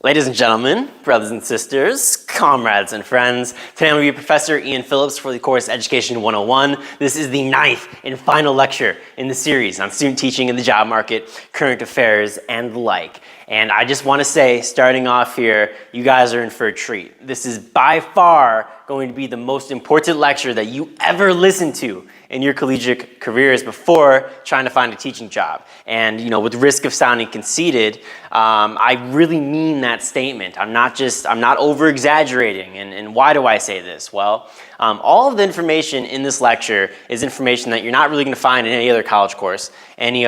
Ladies and gentlemen, brothers and sisters, comrades and friends, today I'm going to be Professor Ian Phillips for the course Education 101. This is the 9th and final lecture in the series on student teaching in the job market, current affairs, and the like. And I just want to say, starting off here, you guys are in for a treat. This is by far going to be the most important lecture that you ever listen to in your collegiate careers before trying to find a teaching job. And with risk of sounding conceited, I really mean that statement. I'm not over exaggerating. And why do I say this? Well, all of the information in this lecture is information that you're not really going to find in any other college course, any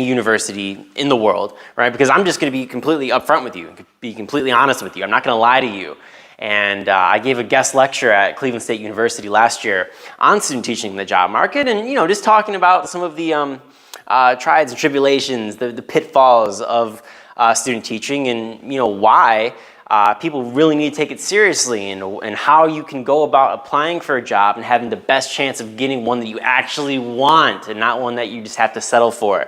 university in the world, right? Because I'm just going to be completely upfront with you, be completely honest with you. I'm not going to lie to you. And I gave a guest lecture at Cleveland State University last year on student teaching in the job market, and just talking about some of the trials and tribulations, the pitfalls of student teaching, and why people really need to take it seriously, and how you can go about applying for a job and having the best chance of getting one that you actually want and not one that you just have to settle for,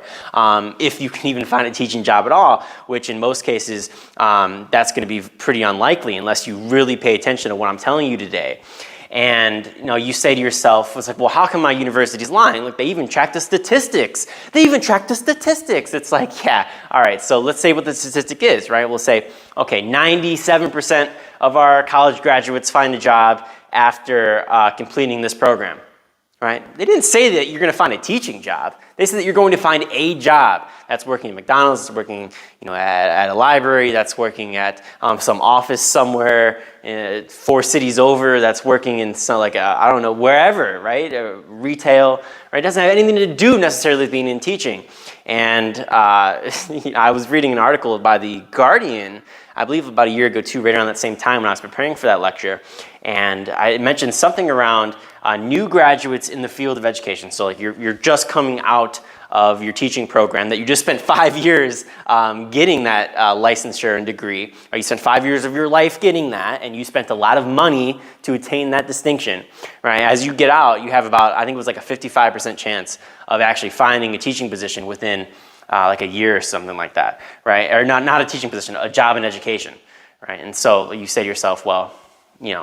if you can even find a teaching job at all, which in most cases that's going to be pretty unlikely unless you really pay attention to what I'm telling you today. And you say to yourself, it's like, well, how come my university's lying? Look, they even track the statistics. It's like, yeah, all right, so let's say what the statistic is, right? We'll say, okay, 97% of our college graduates find a job after completing this program, right? They didn't say that you're going to find a teaching job. They said that you're going to find a job. That's working at McDonald's, that's working at a library, that's working at some office somewhere 4 cities over, that's working in some, I don't know, wherever, right? Retail, right? It doesn't have anything to do necessarily with being in teaching. And I was reading an article by The Guardian, I believe about a year ago too, right around that same time when I was preparing for that lecture. And I mentioned something around new graduates in the field of education. So you're just coming out of your teaching program, that you just spent 5 years getting that licensure and degree, or you spent 5 years of your life getting that, and you spent a lot of money to attain that distinction, right? As you get out, you have about, I think it was like a 55% chance of actually finding a teaching position within like a year or something like that, right? Or not a teaching position, a job in education, right? And so you say to yourself, well, you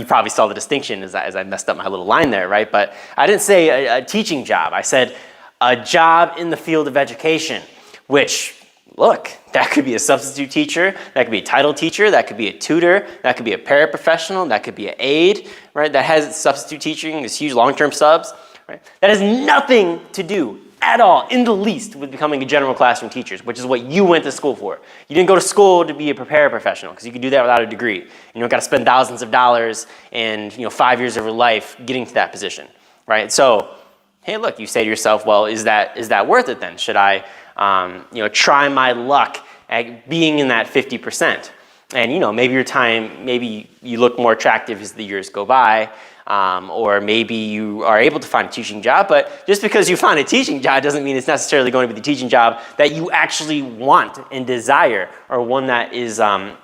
probably saw the distinction as I messed up my little line there, right? But I didn't say a teaching job. I said a job in the field of education, which, look, that could be a substitute teacher, that could be a title teacher, that could be a tutor, that could be a paraprofessional, that could be an aide, right? That has substitute teaching, these huge long-term subs, right? That has nothing to do at all, in the least, with becoming a general classroom teacher, which is what you went to school for. You didn't go to school to be a paraprofessional, because you can do that without a degree. And you don't got to spend thousands of dollars and 5 years of your life getting to that position, right? So, hey, look, you say to yourself, well, is that worth it then? Should I, try my luck at being in that 50%? And maybe you look more attractive as the years go by. Or maybe you are able to find a teaching job, but just because you find a teaching job doesn't mean it's necessarily going to be the teaching job that you actually want and desire, or one that is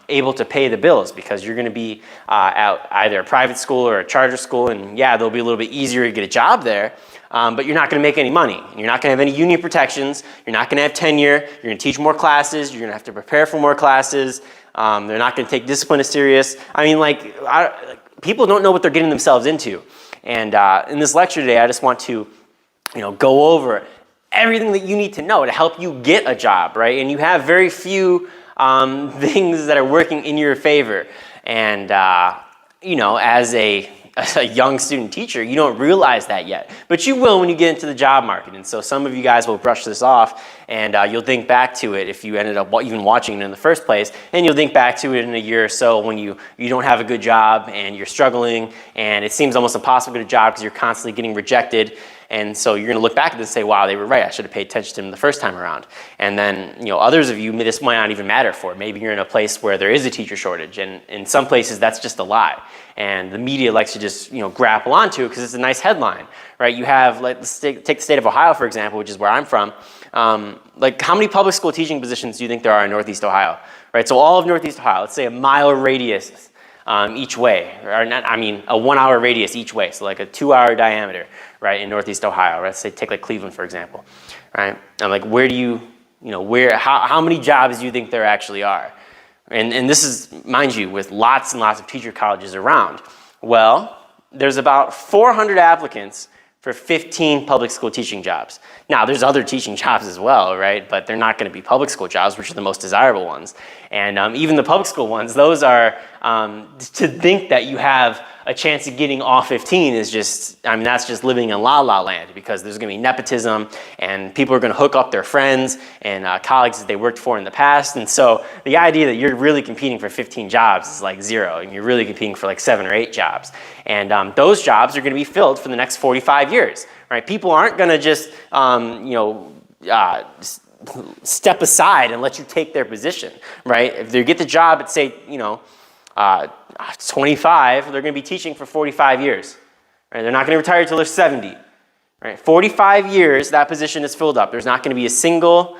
able to pay the bills, because you're going to be at either a private school or a charter school, and yeah, they'll be a little bit easier to get a job there, but you're not going to make any money. You're not going to have any union protections. You're not going to have tenure. You're going to teach more classes. You're going to have to prepare for more classes. They're not going to take discipline as serious. I mean, people don't know what they're getting themselves into. And in this lecture today, I just want to, go over everything that you need to know to help you get a job, right? And you have very few things that are working in your favor. And, as a young student teacher, you don't realize that yet, but you will when you get into the job market. And so some of you guys will brush this off, and you'll think back to it if you ended up even watching it in the first place, and you'll think back to it in a year or so when you don't have a good job and you're struggling and it seems almost impossible to get a job because you're constantly getting rejected. And so you're going to look back at this and say, wow, they were right. I should have paid attention to them the first time around. And then, others of you, this might not even matter for. Maybe you're in a place where there is a teacher shortage. And in some places, that's just a lie. And the media likes to just, grapple onto it because it's a nice headline, right? You have, let's take the state of Ohio, for example, which is where I'm from. How many public school teaching positions do you think there are in Northeast Ohio, right? So all of Northeast Ohio, let's say a mile radius each way, or not, a 1 hour radius each way, so like a 2 hour diameter, right, in Northeast Ohio. Let's say take like Cleveland, for example, right? And where do you, how many jobs do you think there actually are? And this is, mind you, with lots and lots of teacher colleges around. Well, there's about 400 applicants for 15 public school teaching jobs. Now, there's other teaching jobs as well, right? But they're not going to be public school jobs, which are the most desirable ones. And even the public school ones, those are, to think that you have a chance of getting all 15 is just, I mean, that's just living in la-la land, because there's going to be nepotism and people are going to hook up their friends and colleagues that they worked for in the past. And so the idea that you're really competing for 15 jobs is like zero, and you're really competing for like 7 or 8 jobs. And those jobs are going to be filled for the next 45 years, right? People aren't going to just, step aside and let you take their position, right? If they get the job at, say, 25, they're going to be teaching for 45 years. Right? They're not going to retire until they're 70. Right? 45 years, that position is filled up. There's not going to be a single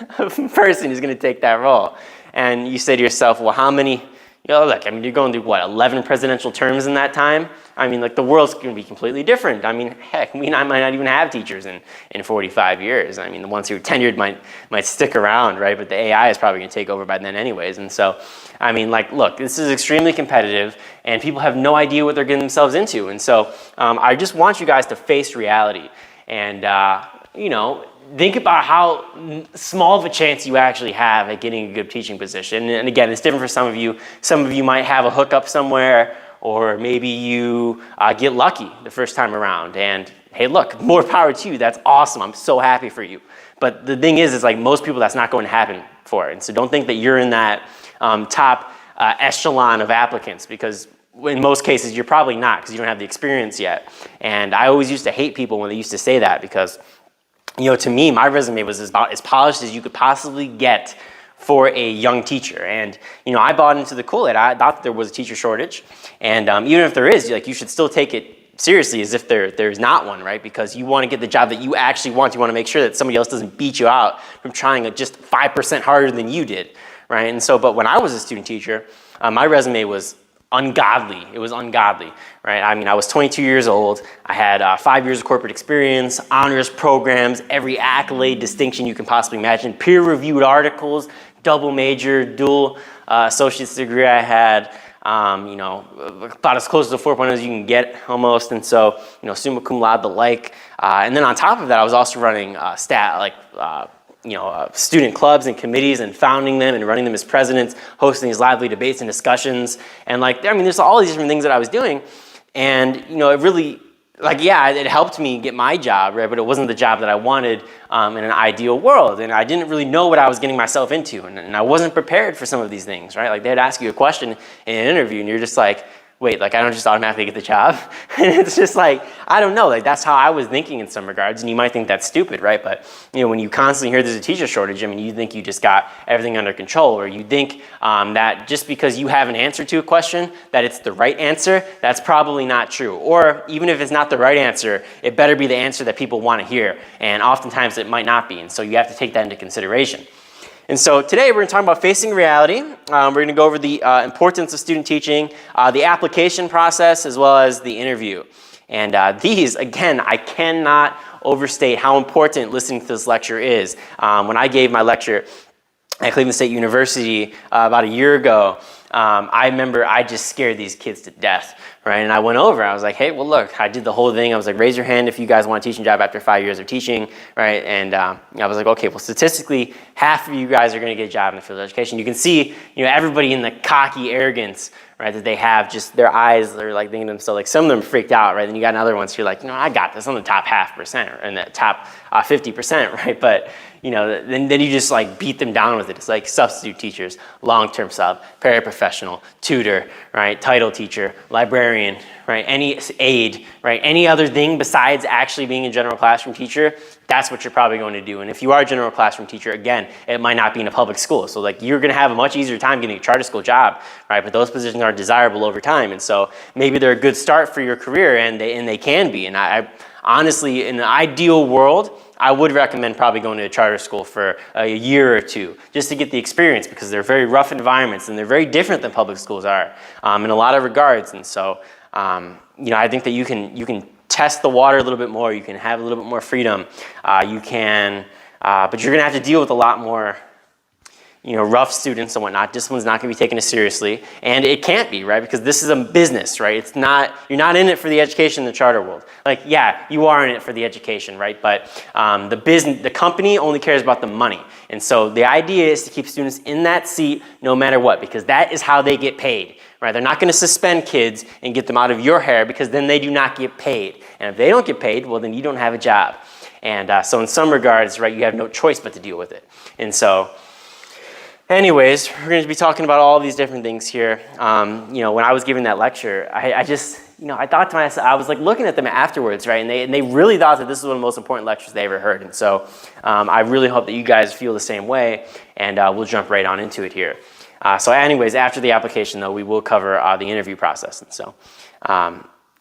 person who's going to take that role. And you say to yourself, well, how many, look, I mean, you're going through, 11 presidential terms in that time? I mean, the world's going to be completely different. I mean, heck, we might not even have teachers in 45 years. I mean, the ones who are tenured might stick around, right? But the AI is probably going to take over by then anyways. And so, I mean, look, this is extremely competitive, and people have no idea what they're getting themselves into. And so I just want you guys to face reality and, think about how small of a chance you actually have at getting a good teaching position. And again, it's different for some of you. Some of you might have a hookup somewhere, or maybe you get lucky the first time around. And hey, look, more power to you. That's awesome. I'm so happy for you. But the thing is like most people, that's not going to happen for. And so don't think that you're in that top echelon of applicants, because in most cases, you're probably not, because you don't have the experience yet. And I always used to hate people when they used to say that, because to me, my resume was about as polished as you could possibly get for a young teacher. And, I bought into the Kool-Aid. I thought there was a teacher shortage. And even if there is, you should still take it seriously as if there's not one, right? Because you want to get the job that you actually want. You want to make sure that somebody else doesn't beat you out from trying just 5% harder than you did, right? And so, but when I was a student teacher, my resume was ungodly. It was ungodly, right? I mean, I was 22 years old. I had 5 years of corporate experience, honors programs, every accolade, distinction you can possibly imagine, peer-reviewed articles, double major, dual associate's degree I had, about as close to 4.0 as you can get almost. And so, summa cum laude, the like. And then on top of that, I was also running student clubs and committees and founding them and running them as presidents, hosting these lively debates and discussions. And there's all these different things that I was doing. And, it really, it helped me get my job, right? But it wasn't the job that I wanted in an ideal world. And I didn't really know what I was getting myself into. And I wasn't prepared for some of these things, right? They'd ask you a question in an interview and you're just like, wait, I don't just automatically get the job? And it's just I don't know, that's how I was thinking in some regards, and you might think that's stupid, right? But, when you constantly hear there's a teacher shortage, I mean, you think you just got everything under control, or you think that just because you have an answer to a question, that it's the right answer. That's probably not true. Or even if it's not the right answer, it better be the answer that people want to hear, and oftentimes it might not be, and so you have to take that into consideration. And so today we're going to talk about facing reality. We're going to go over the importance of student teaching, the application process, as well as the interview. And these, again, I cannot overstate how important listening to this lecture is. When I gave my lecture at Cleveland State University about a year ago, I remember I just scared these kids to death, right? And I went over, I was like, hey, well, look, I did the whole thing. I was like, raise your hand if you guys want a teaching job after 5 years of teaching, right? And I was like, okay, well, statistically, half of you guys are going to get a job in the field of education. You can see, everybody in the cocky arrogance, right, that they have, just their eyes, they're thinking to themselves, some of them freaked out, right? Then you got other ones who are like, I got this. I'm the top 0.5% and the top 50%, right? But, then you just beat them down with it. It's substitute teachers, long-term sub, paraprofessional, tutor, right? Title teacher, librarian, right? Any aide, right? Any other thing besides actually being a general classroom teacher, that's what you're probably going to do. And if you are a general classroom teacher, again, it might not be in a public school. So you're going to have a much easier time getting a charter school job, right? But those positions are desirable over time. And so maybe they're a good start for your career, and they can be. And I honestly, in an ideal world, I would recommend probably going to a charter school for a year or two just to get the experience, because they're very rough environments and they're very different than public schools are in a lot of regards. And so, I think that you can test the water a little bit more. You can have a little bit more freedom. But you're going to have to deal with a lot more, rough students and whatnot, discipline's not going to be taken as seriously, and it can't be, right? Because this is a business, right? It's not, you're not in it for the education in the charter world. Like, yeah, you are in it for the education, right? But the company only cares about the money. And so the idea is to keep students in that seat no matter what, because that is how they get paid, right? They're not going to suspend kids and get them out of your hair, because then they do not get paid. And if they don't get paid, well, then you don't have a job. And so in some regards, right, you have no choice but to deal with it. And so anyways, we're going to be talking about all these different things here. When I was giving that lecture, I just, I thought to myself, I was like looking at them afterwards, right? And they really thought that this was one of the most important lectures they ever heard. And so I really hope that you guys feel the same way, and we'll jump right on into it here. So anyways, after the application though, we will cover the interview process. And so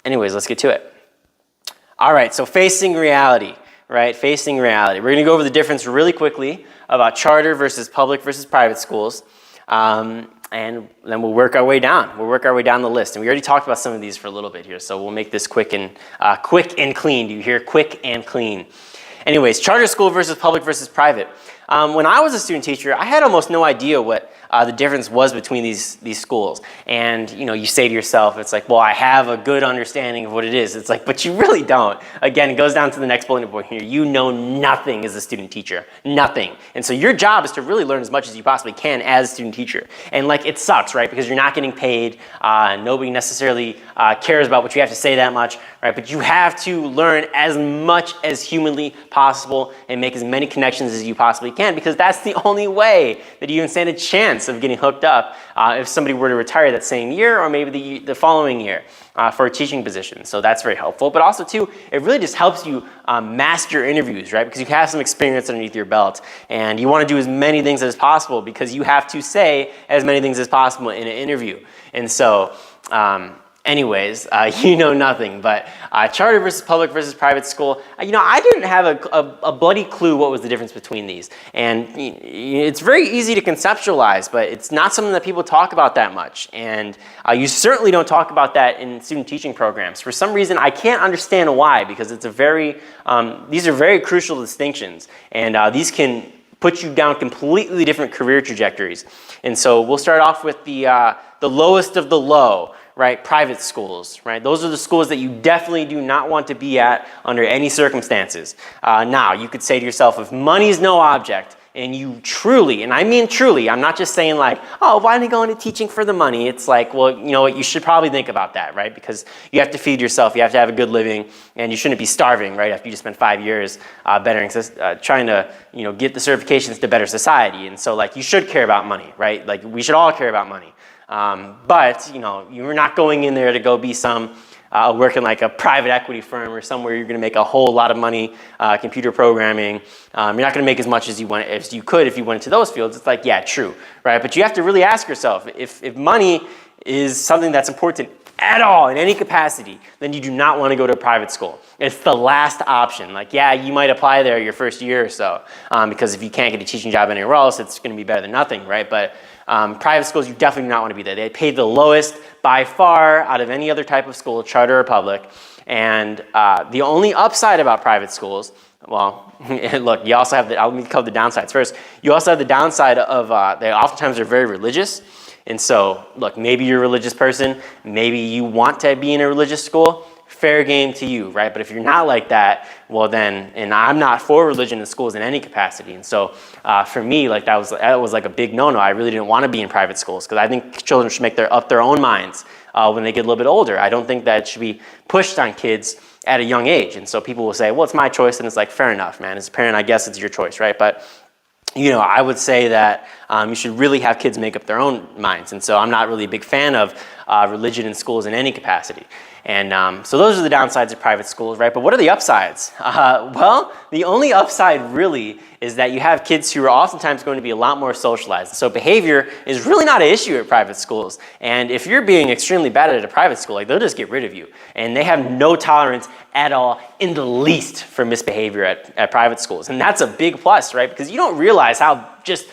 anyways, let's get to it. All right, so facing reality, right? Facing reality. We're going to go over the difference really quickly about charter versus public versus private schools. And then we'll work our way down. We'll work our way down the list. And we already talked about some of these for a little bit here, so we'll make this quick and clean. Do you hear? Quick and clean. Anyways, charter school versus public versus private. When I was a student teacher, I had almost no idea what the difference was between these schools. And you say to yourself, it's like, well, I have a good understanding of what it is. It's like, but you really don't. Again, it goes down to the next bullet point here. You know nothing as a student teacher, nothing. And so your job is to really learn as much as you possibly can as a student teacher. And like, it sucks, right? Because you're not getting paid. Nobody necessarily cares about what you have to say that much, right? But you have to learn as much as humanly possible and make as many connections as you possibly can, because that's the only way that you can stand a chance of getting hooked up if somebody were to retire that same year, or maybe the following year for a teaching position. So that's very helpful. But also too, it really just helps you master your interviews, right? Because you have some experience underneath your belt, and you want to do as many things as possible, because you have to say as many things as possible in an interview. And so anyways, you know nothing, but charter versus public versus private school, I didn't have a bloody clue what was the difference between these. And it's very easy to conceptualize, but it's not something that people talk about that much. And you certainly don't talk about that in student teaching programs. For some reason, I can't understand why, because it's these are very crucial distinctions. And these can put you down completely different career trajectories. And so we'll start off with the lowest of the low. Right, private schools, right? Those are the schools that you definitely do not want to be at under any circumstances. Now, you could say to yourself, if money is no object, and you truly, and I mean truly, I'm not just saying like, oh, why are you going to teaching for the money? It's like, well, you know what, you should probably think about that, right? Because you have to feed yourself, you have to have a good living, and you shouldn't be starving, right? After you just spent 5 years trying to, get the certifications to better society. And so like, you should care about money, right? Like, we should all care about money. But you're not going in there to go be working like a private equity firm or somewhere you're going to make a whole lot of money computer programming. You're not going to make as much as you could if you went into those fields. It's like, yeah, true, right? But you have to really ask yourself, if money is something that's important at all in any capacity, then you do not want to go to a private school. It's the last option. Like, yeah, you might apply there your first year or so, because if you can't get a teaching job anywhere else, it's going to be better than nothing, right? But private schools, you definitely do not want to be there. They pay the lowest by far out of any other type of school, charter or public. And the only upside about private schools, well, look, you also have let me cover the downsides first. You also have the downside of they oftentimes are very religious. And so, look, maybe you're a religious person, maybe you want to be in a religious school, fair game to you, right? But if you're not like that, well then, and I'm not for religion in schools in any capacity. And so for me, like that was like a big no-no. I really didn't want to be in private schools, because I think children should make up their own minds when they get a little bit older. I don't think that it should be pushed on kids at a young age. And so people will say, well, it's my choice. And it's like, fair enough, man. As a parent, I guess it's your choice, right? But I would say that you should really have kids make up their own minds. And so I'm not really a big fan of religion in schools in any capacity. And so those are the downsides of private schools, right? But what are the upsides? Well, the only upside really is that you have kids who are oftentimes going to be a lot more socialized. So behavior is really not an issue at private schools. And if you're being extremely bad at a private school, like they'll just get rid of you. And they have no tolerance at all in the least for misbehavior at private schools. And that's a big plus, right? Because you don't realize how just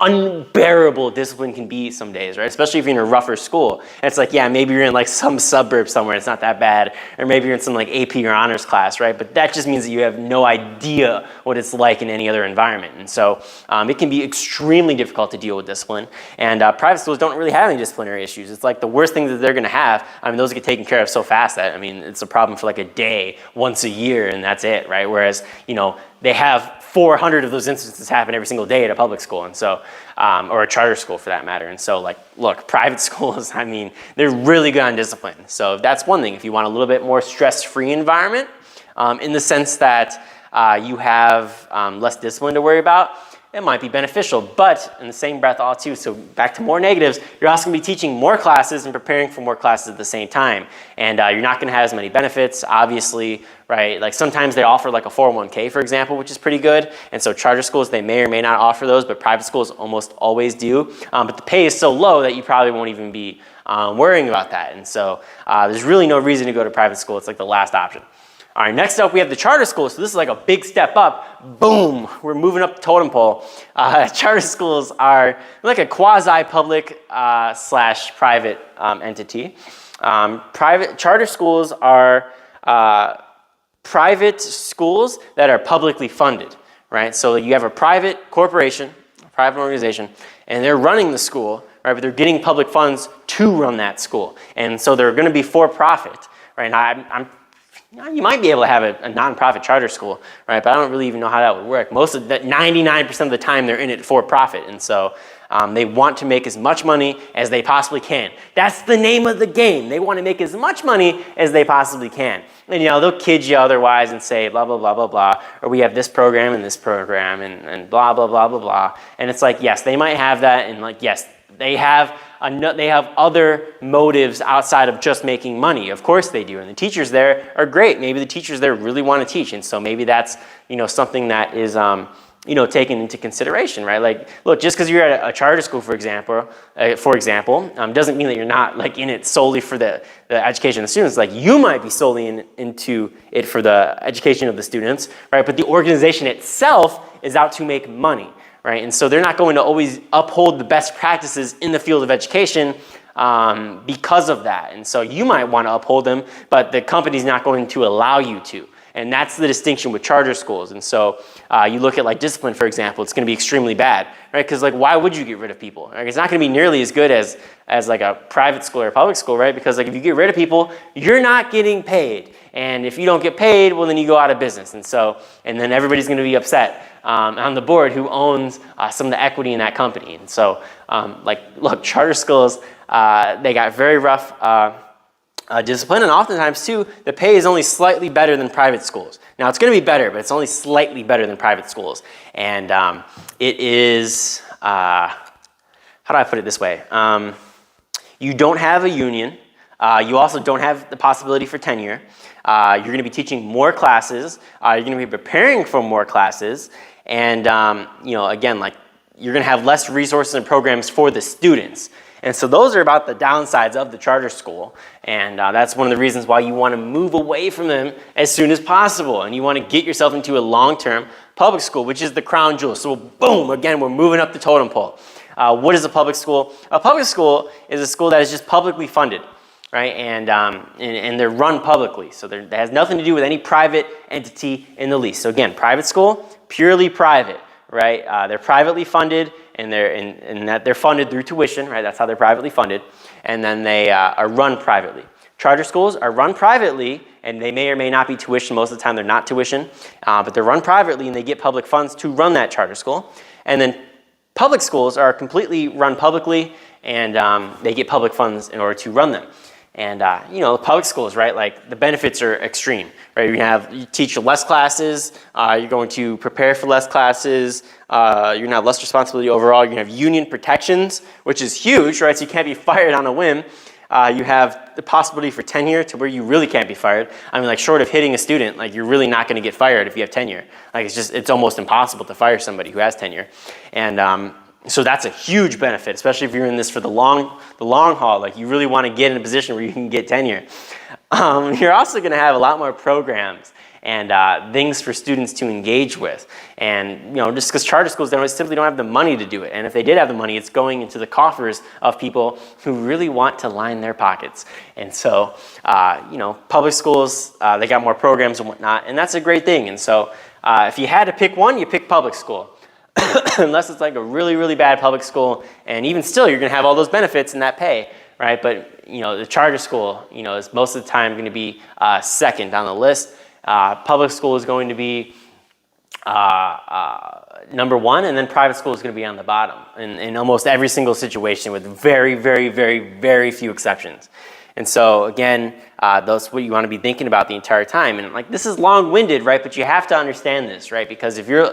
unbearable discipline can be some days, right? Especially if you're in a rougher school. And it's like, yeah, maybe you're in like some suburb somewhere, it's not that bad. Or maybe you're in some like AP or honors class, right? But that just means that you have no idea what it's like in any other environment. And so it can be extremely difficult to deal with discipline. And private schools don't really have any disciplinary issues. It's like the worst things that they're gonna have, I mean, those get taken care of so fast that, I mean, it's a problem for like a day, once a year, and that's it, right? Whereas, you know, they have 400 of those instances happen every single day at a public school, and so, or a charter school for that matter. And so, like, look, private schools, I mean, they're really good on discipline. So that's one thing. If you want a little bit more stress-free environment, in the sense that you have less discipline to worry about, it might be beneficial. But in the same breath, so back to more negatives, you're also gonna be teaching more classes and preparing for more classes at the same time. And you're not gonna have as many benefits, obviously, right? Like sometimes they offer like a 401k, for example, which is pretty good. And so charter schools, they may or may not offer those, but private schools almost always do. But the pay is so low that you probably won't even be worrying about that. And so there's really no reason to go to private school. It's like the last option. All right, next up we have the charter schools. So this is like a big step up. Boom, we're moving up the totem pole. Charter schools are like a quasi-public slash private entity. Charter schools are private schools that are publicly funded, right? So you have a private corporation, a private organization, and they're running the school, right? But they're getting public funds to run that school. And so they're gonna be for profit, right? Now, you might be able to have a nonprofit charter school, right? But I don't really even know how that would work. Most of that, 99% of the time, they're in it for profit, and so they want to make as much money as they possibly can. That's the name of the game. They want to make as much money as they possibly can. And you know, they'll kid you otherwise and say blah blah blah blah blah, or we have this program and this program and blah blah blah blah blah. And it's like, yes, they might have that, and like, yes, they have other motives outside of just making money. Of course they do. And the teachers there are great. Maybe the teachers there really want to teach. And so maybe that's, you know, something that is, you know, taken into consideration, right? Like, look, just because you're at a charter school, for example, doesn't mean that you're not like in it solely for the education of the students. Like, you might be solely into it for the education of the students, right? But the organization itself is out to make money. Right? And so they're not going to always uphold the best practices in the field of education because of that. And so you might want to uphold them, but the company's not going to allow you to. And that's the distinction with charter schools. And so you look at like discipline, for example, it's going to be extremely bad, right? Because like, why would you get rid of people? Like, it's not going to be nearly as good as like a private school or a public school, right? Because like if you get rid of people, you're not getting paid. And if you don't get paid, well, then you go out of business. And then everybody's going to be upset on the board who owns some of the equity in that company. And so like, look, charter schools, they got very rough discipline, and oftentimes too, the pay is only slightly better than private schools. Now it's going to be better, but it's only slightly better than private schools. And it is, how do I put it this way? You don't have a union. You also don't have the possibility for tenure. You're going to be teaching more classes. You're going to be preparing for more classes. And, you know, again, like, you're going to have less resources and programs for the students. And so those are about the downsides of the charter school. And that's one of the reasons why you want to move away from them as soon as possible. And you want to get yourself into a long-term public school, which is the crown jewel. So boom, again, we're moving up the totem pole. What is a public school? A public school is a school that is just publicly funded, right? And they're run publicly. So that has nothing to do with any private entity in the least. So again, private school, purely private, right? They're privately funded, and they're funded through tuition, right? That's how they're privately funded. And then they are run privately. Charter schools are run privately, and they may or may not be tuition. Most of the time they're not tuition, but they're run privately, and they get public funds to run that charter school. And then public schools are completely run publicly, and they get public funds in order to run them. And you know, public schools, right? Like, the benefits are extreme, right? You teach less classes. You're going to prepare for less classes. You're gonna have less responsibility overall. You're gonna have union protections, which is huge, right? So you can't be fired on a whim. You have the possibility for tenure to where you really can't be fired. I mean, like, short of hitting a student, like, you're really not gonna get fired if you have tenure. Like, it's almost impossible to fire somebody who has tenure. And so that's a huge benefit, especially if you're in this for the long haul. Like, you really want to get in a position where you can get tenure. You're also going to have a lot more programs and things for students to engage with. And just because charter schools simply don't have the money to do it. And if they did have the money, it's going into the coffers of people who really want to line their pockets. And so, public schools, they got more programs and whatnot, and that's a great thing. And so if you had to pick one, you pick public school. Unless it's like a really, really bad public school, and even still, you're going to have all those benefits and that pay, right? But the charter school, is most of the time going to be second on the list. Public school is going to be number one, and then private school is going to be on the bottom in almost every single situation, with very, very, very, very few exceptions. And so again, that's what you want to be thinking about the entire time. And like, this is long-winded, right? But you have to understand this, right? Because if you're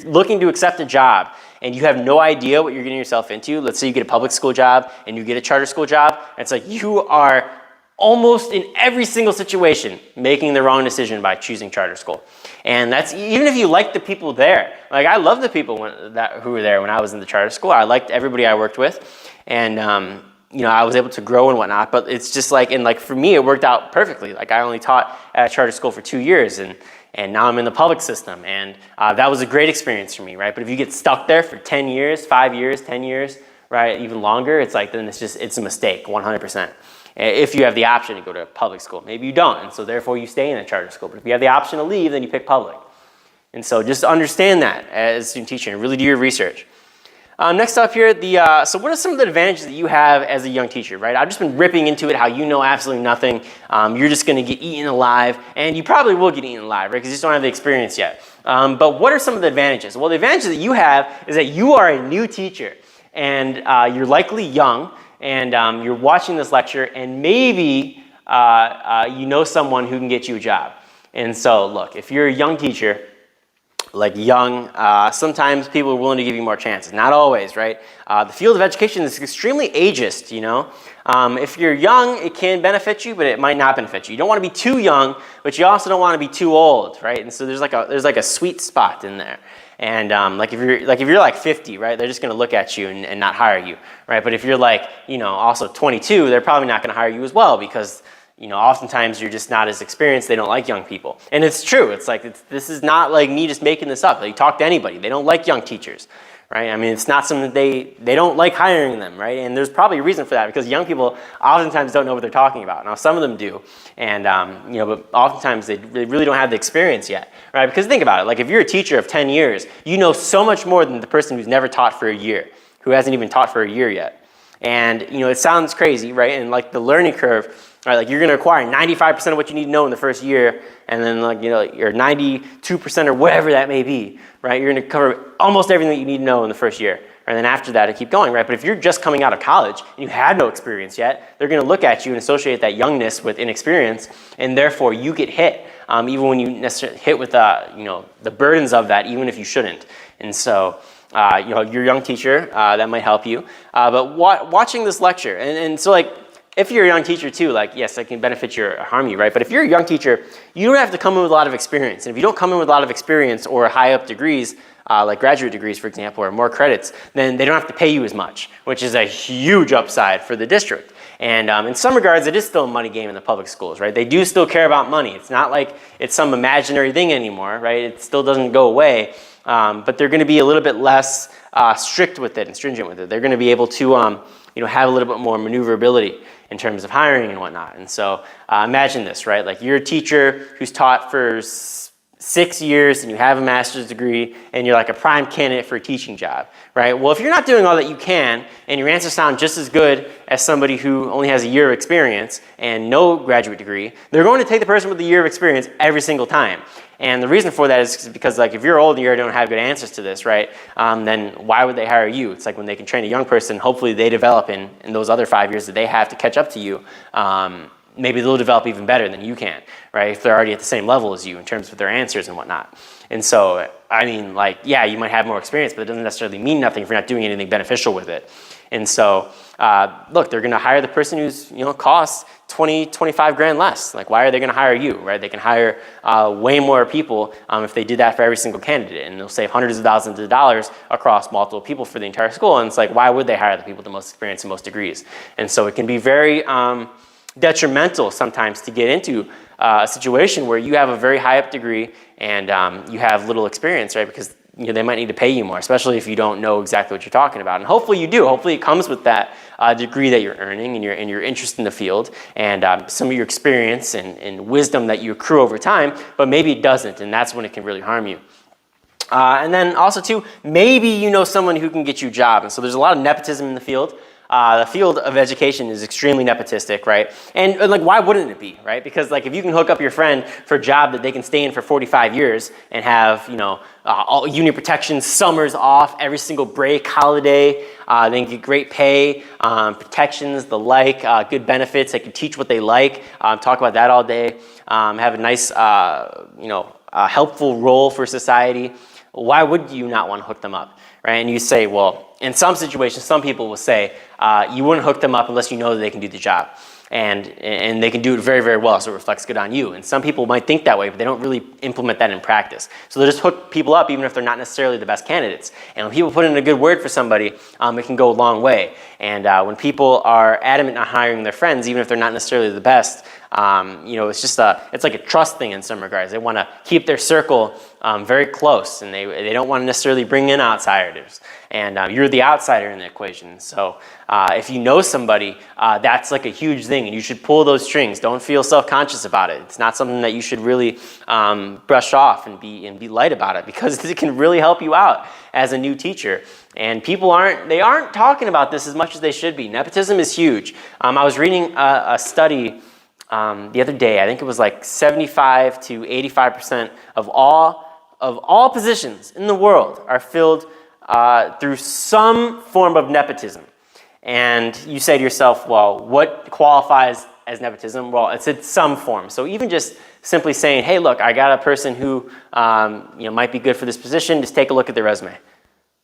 looking to accept a job and you have no idea what you're getting yourself into, let's say you get a public school job and you get a charter school job, it's like you are almost in every single situation making the wrong decision by choosing charter school. And that's even if you like the people there. Like, I love the people who were there when I was in the charter school. I liked everybody I worked with, and I was able to grow and whatnot. But it's just like, and like for me, it worked out perfectly. Like, I only taught at a charter school for 2 years, and now I'm in the public system, and that was a great experience for me, right? But if you get stuck there for 10 years, 5 years, 10 years, right, even longer, it's like, then it's a mistake, 100%. If you have the option to go to a public school. Maybe you don't, and so therefore you stay in a charter school. But if you have the option to leave, then you pick public. And so just understand that as a student teacher and really do your research. Next up here, so what are some of the advantages that you have as a young teacher, right? I've just been ripping into it, how you know absolutely nothing. You're just going to get eaten alive, and you probably will get eaten alive, right? Because you just don't have the experience yet. But what are some of the advantages? Well, the advantages that you have is that you are a new teacher, and you're likely young, and you're watching this lecture, and maybe you know someone who can get you a job. And so, look, if you're a young teacher, sometimes people are willing to give you more chances. Not always, right? The field of education is extremely ageist, If you're young, it can benefit you, but it might not benefit you. You don't want to be too young, but you also don't want to be too old, right? And so there's like a sweet spot in there. And if you're like 50, right, they're just going to look at you and not hire you, right? But if you're like, also 22, they're probably not going to hire you as well, because oftentimes you're just not as experienced. They don't like young people. And it's true. It's like, this is not like me just making this up. Like, talk to anybody. They don't like young teachers, right? I mean, it's not something that they don't like hiring them, right? And there's probably a reason for that, because young people oftentimes don't know what they're talking about. Now, some of them do. And, but oftentimes they really don't have the experience yet, right? Because think about it. Like, if you're a teacher of 10 years, you know so much more than the person who's never taught for a year, who hasn't even taught for a year yet. And, it sounds crazy, right? And like the learning curve, right, like you're going to acquire 95% of what you need to know in the first year, and then you're 92% or whatever that may be, right? You're going to cover almost everything that you need to know in the first year. And then after that, it keep going, right? But if you're just coming out of college and you had no experience yet, they're going to look at you and associate that youngness with inexperience, and therefore you get hit, even when you necessarily hit with the burdens of that, even if you shouldn't. And so, you're a young teacher, that might help you. But watching this lecture, and so if you're a young teacher too, yes, it can benefit you or harm you, right? But if you're a young teacher, you don't have to come in with a lot of experience. And if you don't come in with a lot of experience or high up degrees, like graduate degrees, for example, or more credits, then they don't have to pay you as much, which is a huge upside for the district. And in some regards, it is still a money game in the public schools, right? They do still care about money. It's not like it's some imaginary thing anymore, right? It still doesn't go away. But they're going to be a little bit less strict with it and stringent with it. They're going to be able to have a little bit more maneuverability in terms of hiring and whatnot. And so imagine this, right? Like, you're a teacher who's taught for 6 years and you have a master's degree and you're like a prime candidate for a teaching job, right? Well, if you're not doing all that you can and your answers sound just as good as somebody who only has a year of experience and no graduate degree, they're going to take the person with a year of experience every single time. And the reason for that is because, if you're old and you don't have good answers to this, right, then why would they hire you? It's like when they can train a young person, hopefully they develop in those other 5 years that they have to catch up to you. Maybe they'll develop even better than you can, right, if they're already at the same level as you in terms of their answers and whatnot. And so, I mean, yeah, you might have more experience, but it doesn't necessarily mean nothing if you're not doing anything beneficial with it. And so, look, they're going to hire the person who's, costs 20, 25 grand less. Like, why are they going to hire you, right? They can hire way more people if they did that for every single candidate, and they'll save hundreds of thousands of dollars across multiple people for the entire school. And it's like, why would they hire the people with the most experience and most degrees? And so it can be very detrimental sometimes to get into a situation where you have a very high up degree and you have little experience, right? Because they might need to pay you more, especially if you don't know exactly what you're talking about. And hopefully you do. Hopefully it comes with that degree that you're earning and your interest in the field and some of your experience and wisdom that you accrue over time, but maybe it doesn't, and that's when it can really harm you. And then also too, maybe you know someone who can get you a job. And so there's a lot of nepotism in the field. The field of education is extremely nepotistic, right? And like, why wouldn't it be, right? Because like, if you can hook up your friend for a job that they can stay in for 45 years and have, all union protection, summers off, every single break, holiday, they can get great pay, protections, the like, good benefits. They can teach what they like, talk about that all day, have a nice, helpful role for society. Why would you not want to hook them up, right? And you say, well, in some situations, some people will say, you wouldn't hook them up unless you know that they can do the job. And they can do it very, very well, so it reflects good on you. And some people might think that way, but they don't really implement that in practice. So they'll just hook people up even if they're not necessarily the best candidates. And when people put in a good word for somebody, it can go a long way. And when people are adamant on hiring their friends, even if they're not necessarily the best, it's just it's like a trust thing in some regards. They want to keep their circle very close, and they don't want to necessarily bring in outsiders. And you're the outsider in the equation. So if you know somebody, that's like a huge thing, and you should pull those strings. Don't feel self-conscious about it. It's not something that you should really brush off and be light about it, because it can really help you out as a new teacher. And people aren't talking about this as much as they should be. Nepotism is huge. I was reading a study the other day. I think it was like 75 to 85% of all positions in the world are filled through some form of nepotism. And you say to yourself, well, what qualifies as nepotism? Well, it's in some form. So even just simply saying, hey, look, I got a person who might be good for this position, just take a look at their resume.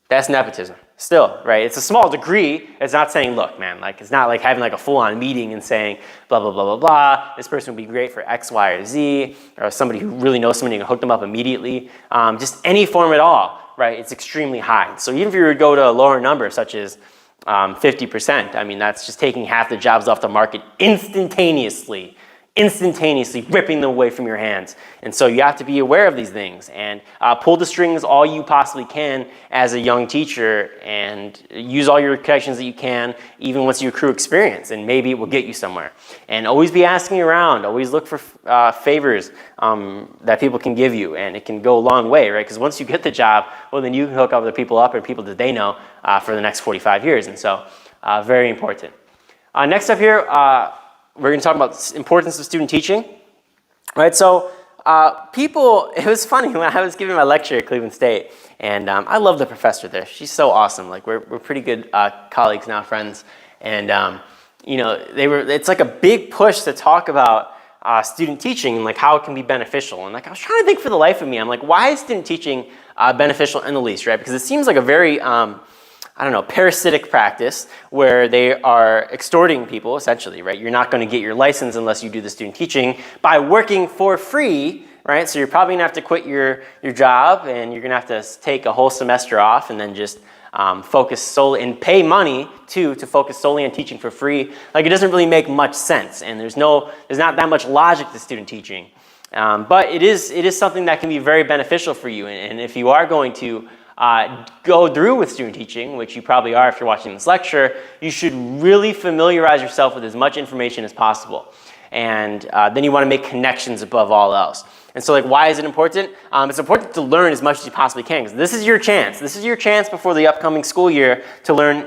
That's nepotism still, right? It's a small degree. It's not saying, look, man, like, it's not like having like a full-on meeting and saying, blah, blah, blah, blah, blah. This person would be great for X, Y, or Z, or somebody who really knows somebody and can hook them up immediately. Just any form at all, right? It's extremely high. So even if you were to go to a lower number, such as 50%, I mean, that's just taking half the jobs off the market instantaneously ripping them away from your hands. And so you have to be aware of these things and pull the strings all you possibly can as a young teacher, and use all your connections that you can, even once you accrue experience, and maybe it will get you somewhere. And always be asking around, always look for favors that people can give you, and it can go a long way, right? Because once you get the job, well, then you can hook other people up and people that they know for the next 45 years. And so very important. Next up here, we're going to talk about the importance of student teaching, right? So it was funny when I was giving my lecture at Cleveland State, and I love the professor there. She's so awesome. Like, we're pretty good colleagues now, friends. And, it's like a big push to talk about student teaching and like how it can be beneficial. And like, I was trying to think for the life of me, I'm like, why is student teaching beneficial in the least, right? Because it seems like a very parasitic practice where they are extorting people, essentially, right? You're not going to get your license unless you do the student teaching by working for free, right? So you're probably going to have to quit your job, and you're going to have to take a whole semester off and then just focus solely and pay money to focus solely on teaching for free. Like, it doesn't really make much sense, and there's not that much logic to student teaching. But it is something that can be very beneficial for you, and if you are going to go through with student teaching, which you probably are if you're watching this lecture, you should really familiarize yourself with as much information as possible. And then you want to make connections above all else. And so, like, why is it important? It's important to learn as much as you possibly can, because this is your chance. This is your chance before the upcoming school year to learn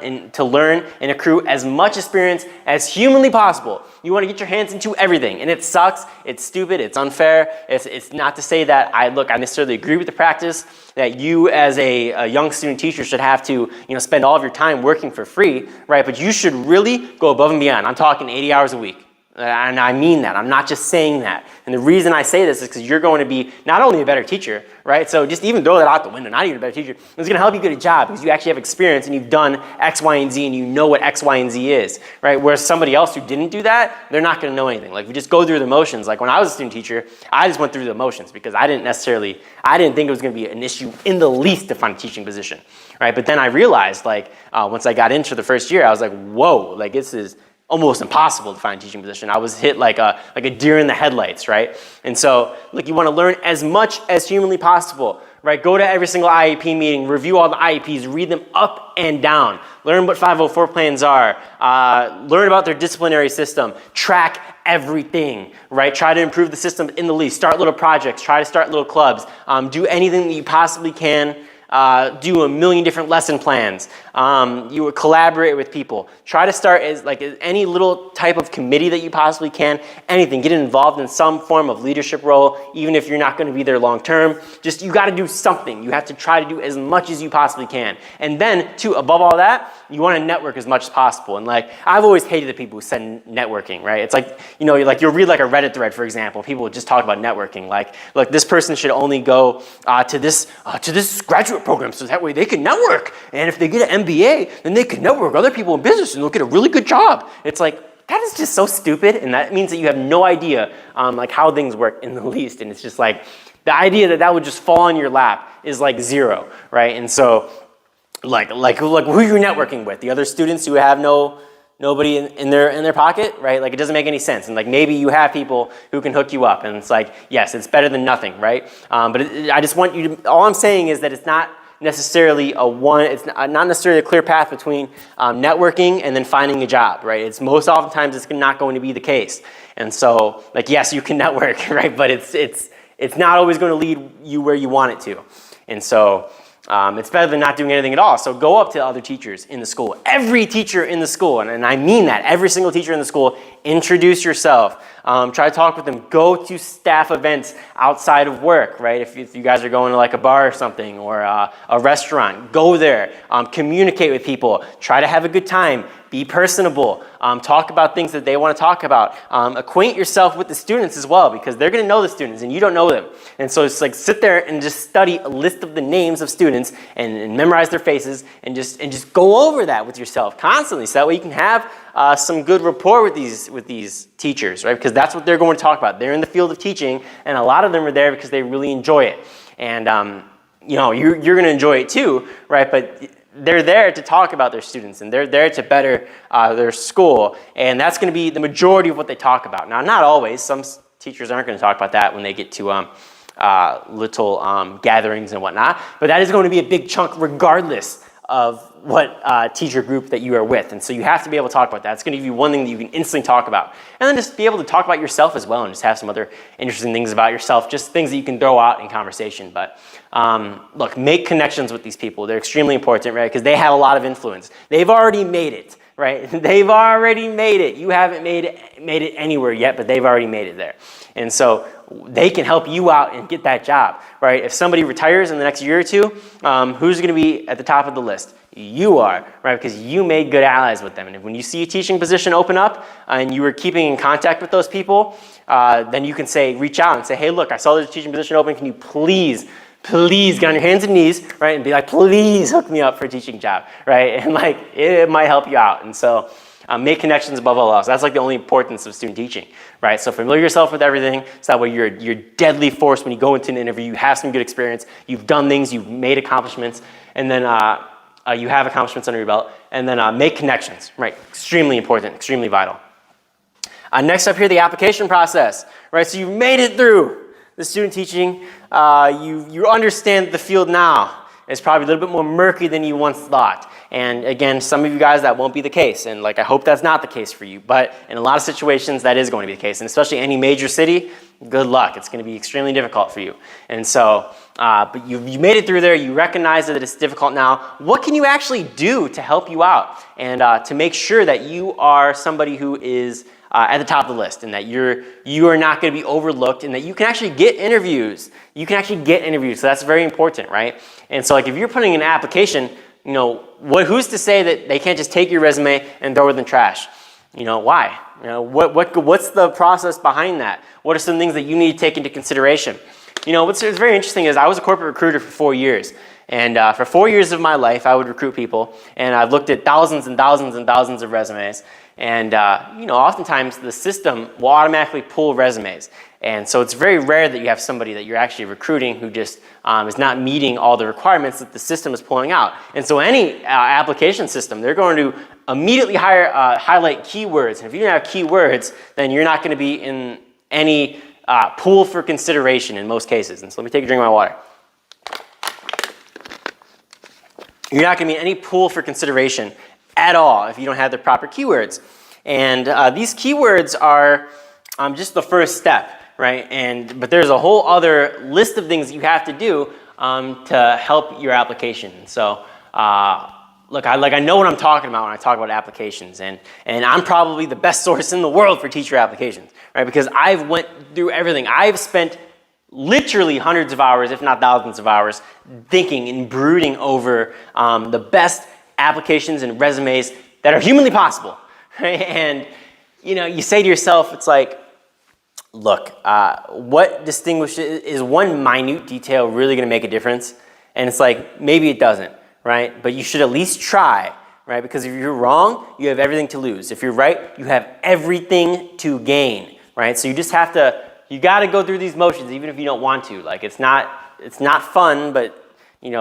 and accrue as much experience as humanly possible. You want to get your hands into everything, and it sucks. It's stupid. It's unfair. It's not to say that I necessarily agree with the practice that you as a young student teacher should have to spend all of your time working for free, right? But you should really go above and beyond. I'm talking 80 hours a week. And I mean that. I'm not just saying that. And the reason I say this is because you're going to be not only a better teacher, right? So just even throw that out the window, not even a better teacher. It's going to help you get a job because you actually have experience and you've done X, Y, and Z, and you know what X, Y, and Z is, right? Whereas somebody else who didn't do that, they're not going to know anything. Like, we just go through the motions. Like, when I was a student teacher, I just went through the motions because I didn't think it was going to be an issue in the least to find a teaching position, right? But then I realized, once I got into the first year, I was like, whoa, like, this is almost impossible to find a teaching position. I was hit like a deer in the headlights, right? And so, look, you want to learn as much as humanly possible, right? Go to every single IEP meeting, review all the IEPs, read them up and down, learn what 504 plans are, learn about their disciplinary system, track everything, right? Try to improve the system in the least. Start little projects, try to start little clubs, do anything that you possibly can. Do a million different lesson plans. You would collaborate with people. Try to start as any little type of committee that you possibly can. Anything. Get involved in some form of leadership role, even if you're not going to be there long term. Just you got to do something. You have to try to do as much as you possibly can. And then, too, above all that, you want to network as much as possible. And I've always hated the people who said networking, right? It's you'll read a Reddit thread, for example. People would just talk about networking. Look, this person should only go to this graduate program, so that way they can network. And if they get an MBA, then they can network with other people in business and they'll get a really good job. It's that is just so stupid, and that means that you have no idea how things work in the least. And it's just the idea that would just fall on your lap is zero, right? And so who you're networking with, the other students who have nobody in their pocket, right? It doesn't make any sense. And maybe you have people who can hook you up, and it's yes, it's better than nothing, right? But I just want you to, all I'm saying is that it's not necessarily it's not necessarily a clear path between networking and then finding a job, right? It's most oftentimes it's not going to be the case. And so yes, you can network, right? But it's not always going to lead you where you want it to. And so it's better than not doing anything at all. So go up to other teachers in the school, every teacher in the school, and I mean that, every single teacher in the school, introduce yourself. Try to talk with them. Go to staff events outside of work, right? If you guys are going to a bar or something, or a restaurant, go there. Communicate with people. Try to have a good time. Be personable. Talk about things that they want to talk about. Acquaint yourself with the students as well, because they're going to know the students and you don't know them. And so it's sit there and just study a list of the names of students and memorize their faces and just go over that with yourself constantly, so that way you can have some good rapport with these teachers, right? Because that's what they're going to talk about. They're in the field of teaching, and a lot of them are there because they really enjoy it. And you're going to enjoy it too, right? But they're there to talk about their students, and they're there to better their school, and that's going to be the majority of what they talk about. Now, not always. Some teachers aren't going to talk about that when they get to little gatherings and whatnot, but that is going to be a big chunk regardless of what teacher group that you are with. And so you have to be able to talk about that. It's going to give you one thing that you can instantly talk about. And then just be able to talk about yourself as well, and just have some other interesting things about yourself, just things that you can throw out in conversation. But look, make connections with these people. They're extremely important, right? Because they have a lot of influence. They've already made it, right? They've already made it. You haven't made it anywhere yet, but they've already made it there. And so they can help you out and get that job, right? If somebody retires in the next year or two, who's going to be at the top of the list? You are, right? Because you made good allies with them. And when you see a teaching position open up and you were keeping in contact with those people, then you can reach out and say, hey, look, I saw there's a teaching position open. Can you please get on your hands and knees, right? And be please hook me up for a teaching job, right? And it might help you out. And so make connections above all else. That's the only importance of student teaching, right? So familiar yourself with everything, so that way you're deadly force when you go into an interview. You have some good experience. You've done things. You've made accomplishments. And then you have accomplishments under your belt. And then make connections, right? Extremely important, extremely vital. Next up here, the application process, right? So you've made it through the student teaching. You understand the field now. It's probably a little bit more murky than you once thought. And again, some of you guys, that won't be the case. And I hope that's not the case for you. But in a lot of situations, that is going to be the case. And especially any major city, good luck. It's going to be extremely difficult for you. And so, but you made it through there. You recognize that it's difficult now. What can you actually do to help you out and to make sure that you are somebody who is at the top of the list, and that you are not going to be overlooked, and that you can actually get interviews. You can actually get interviews. So that's very important, right? And so if you're putting in an application, who's to say that they can't just take your resume and throw it in the trash? Why? What's the process behind that? What are some things that you need to take into consideration? What's very interesting is I was a corporate recruiter for 4 years. And for 4 years of my life, I would recruit people, and I've looked at thousands and thousands and thousands of resumes. And oftentimes the system will automatically pull resumes. And so it's very rare that you have somebody that you're actually recruiting who just is not meeting all the requirements that the system is pulling out. And so any application system, they're going to immediately highlight keywords. And if you don't have keywords, then you're not going to be in any pool for consideration in most cases. And so let me take a drink of my water. You're not going to be in any pool for consideration at all if you don't have the proper keywords. And these keywords are just the first step, right? But there's a whole other list of things you have to do to help your application. So look, I know what I'm talking about when I talk about applications, and I'm probably the best source in the world for teacher applications, right? Because I've went through everything. I've spent literally hundreds of hours, if not thousands of hours, thinking and brooding over the best applications and resumes that are humanly possible, right? And you say to yourself, it's like, look, what distinguishes, is one minute detail really going to make a difference? And it's like, maybe it doesn't, right? But you should at least try, right? Because if you're wrong, you have everything to lose. If you're right, you have everything to gain, right? So you just have to, you got to go through these motions even if you don't want to. Like, it's not fun, but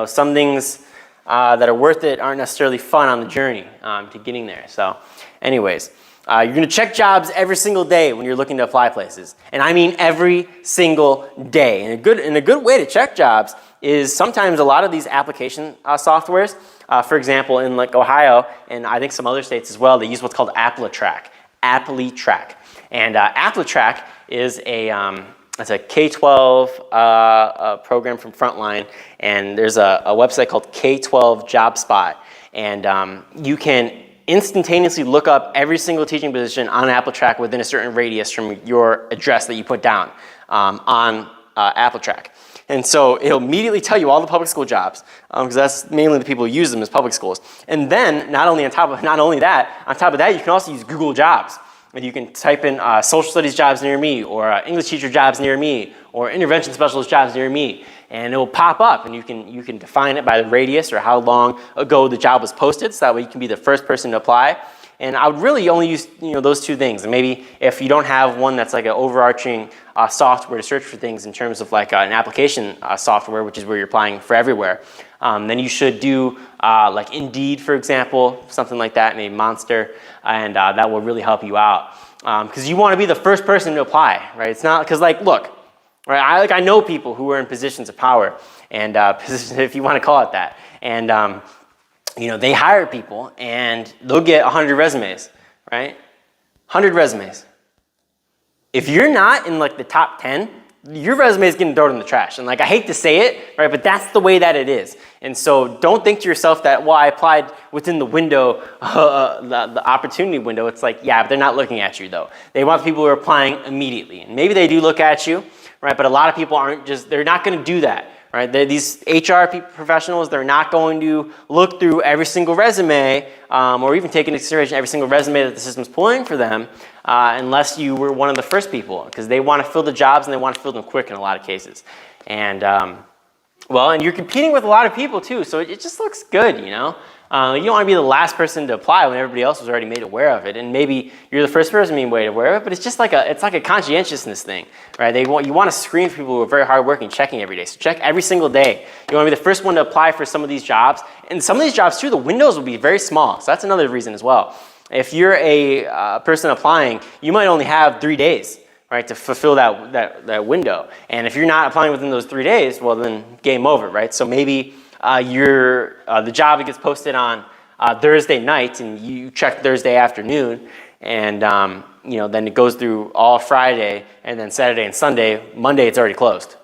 some things that are worth it aren't necessarily fun on the journey to getting there. So anyways, you're going to check jobs every single day when you're looking to apply places. And I mean every single day. And a good way to check jobs is sometimes a lot of these application softwares, for example, in like Ohio, and I think some other states as well, they use what's called AppleTrack. And AppleTrack is it's a K-12 program from Frontline, and there's a website called K-12 JobSpot, and you can instantaneously look up every single teaching position on AppleTrack within a certain radius from your address that you put down on AppleTrack. And so it'll immediately tell you all the public school jobs, because that's mainly the people who use them as public schools. And then not only that, on top of that, you can also use Google Jobs. And you can type in social studies jobs near me, or English teacher jobs near me, or intervention specialist jobs near me, and it will pop up, and you can define it by the radius or how long ago the job was posted, so that way you can be the first person to apply. And I would really only use those two things. And maybe if you don't have one that's like an overarching software to search for things in terms of like an application software, which is where you're applying for everywhere, then you should do like Indeed, for example, something like that, maybe Monster, and that will really help you out. Because you want to be the first person to apply, right? It's not, because like, look, right? I know people who are in positions of power, and positions, if you want to call it that, and they hire people, and they'll get 100 resumes, right? 100 resumes. If you're not in like the top 10, your resume is getting thrown in the trash. And like, I hate to say it, right? But that's the way that it is. And so don't think to yourself that, well, I applied within the window, the opportunity window. It's like, yeah, but they're not looking at you though. They want people who are applying immediately. And maybe they do look at you, right? But a lot of people they're not going to do that, right? These HR professionals, they're not going to look through every single resume or even take into consideration every single resume that the system's pulling for them unless you were one of the first people, because they want to fill the jobs and they want to fill them quick in a lot of cases. And and you're competing with a lot of people too, so it just looks good, You don't want to be the last person to apply when everybody else was already made aware of it, and maybe you're the first person being made aware of it, but it's just like a conscientiousness thing, right? You want to screen for people who are very hardworking, checking every day. So check every single day. You want to be the first one to apply for some of these jobs, and some of these jobs too, the windows will be very small. So that's another reason as well. If you're a person applying, you might only have 3 days, right, to fulfill that window. And if you're not applying within those 3 days, well, then game over, right? So maybe the job gets posted on Thursday night, and you check Thursday afternoon, and then it goes through all Friday, and then Saturday and Sunday. Monday, it's already closed,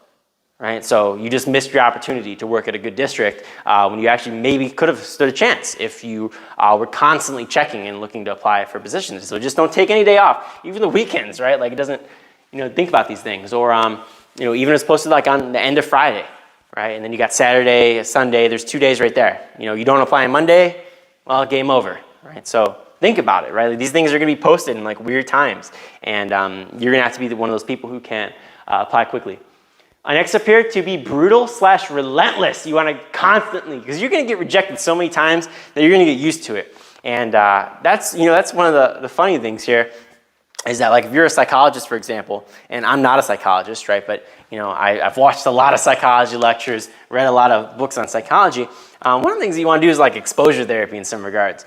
right? So you just missed your opportunity to work at a good district when you actually maybe could have stood a chance if you were constantly checking and looking to apply for positions. So just don't take any day off, even the weekends, right? Like, it doesn't, think about these things. Or, even if it's posted like on the end of Friday, right? And then you got Saturday, Sunday, there's 2 days right there. You don't apply on Monday, well, game over, right? So think about it, right? Like, these things are gonna be posted in like weird times, and you're gonna have to be one of those people who can apply quickly. Next up here, to be brutal/relentless. You wanna constantly, because you're gonna get rejected so many times that you're gonna get used to it. And that's one of the funny things here, is that like if you're a psychologist, for example, and I'm not a psychologist, right? But I've watched a lot of psychology lectures, read a lot of books on psychology. One of the things you want to do is like exposure therapy in some regards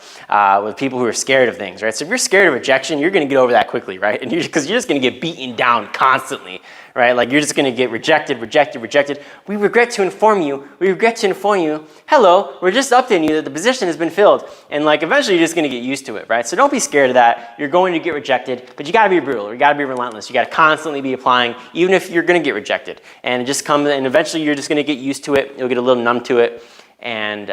with people who are scared of things, right? So if you're scared of rejection, you're going to get over that quickly, right? And because you're just going to get beaten down constantly, right? Like you're just going to get rejected. We regret to inform you. Hello, we're just updating you that the position has been filled. And like eventually you're just going to get used to it, right? So don't be scared of that. You're going to get rejected, but you got to be brutal. You got to be relentless. You got to constantly be applying, even if you're going to get rejected. And it just comes, and eventually you're just going to get used to it. You'll get a little numb to it. And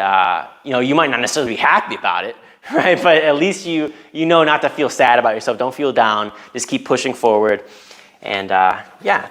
you might not necessarily be happy about it, right? But at least you know not to feel sad about yourself. Don't feel down. Just keep pushing forward. And yeah.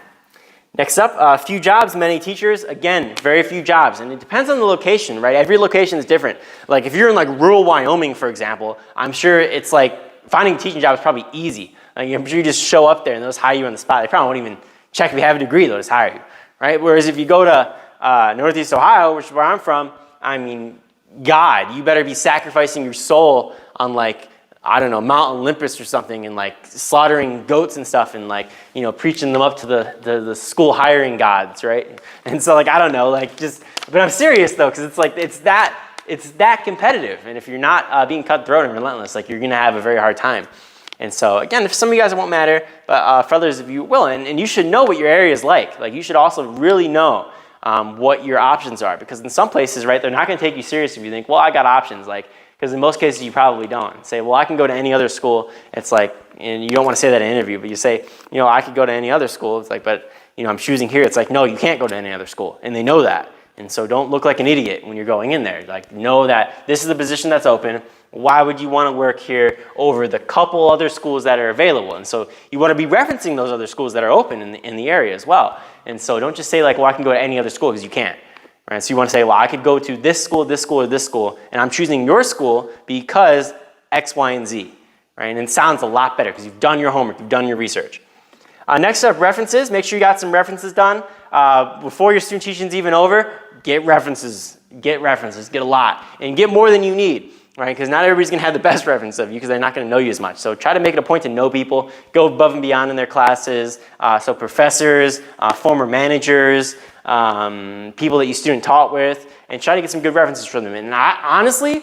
Next up, few jobs, many teachers. Again, very few jobs. And it depends on the location, right? Every location is different. Like if you're in like rural Wyoming, for example, I'm sure it's like finding a teaching job is probably easy. Like I'm sure you just show up there and they'll just hire you on the spot. They probably won't even check if you have a degree, they'll just hire you, right? Whereas if you go to Northeast Ohio, which is where I'm from, I mean, God, you better be sacrificing your soul on like, I don't know, Mount Olympus or something, and like slaughtering goats and stuff and like, preaching them up to the school hiring gods, right? And so like, I don't know, like but I'm serious though, because it's like, it's that competitive. And if you're not being cutthroat and relentless, like you're going to have a very hard time. And so again, if some of you guys it won't matter, but for others of you will, and you should know what your area is like. Like you should also really know what your options are, because in some places, right, they're not going to take you seriously if you think, well, I got options, like, because in most cases you probably don't. Say, well, I can go to any other school. It's like, and you don't want to say that in an interview, but you say, I could go to any other school. It's like, but I'm choosing here. It's like, no, you can't go to any other school, and they know that. And so don't look like an idiot when you're going in there. Like, know that this is the position that's open. Why would you want to work here over the couple other schools that are available? And so you want to be referencing those other schools that are open in the area as well. And so don't just say like, well, I can go to any other school, because you can't. Right? So you want to say, well, I could go to this school, or this school, and I'm choosing your school because X, Y, and Z. Right? And it sounds a lot better because you've done your homework, you've done your research. Next up, references. Make sure you got some references done. Before your student teaching is even over, get references, get a lot, and get more than you need. Right? Because not everybody's going to have the best reference of you, because they're not going to know you as much. So try to make it a point to know people. Go above and beyond in their classes. So professors, former managers, people that you student taught with, and try to get some good references from them. And honestly,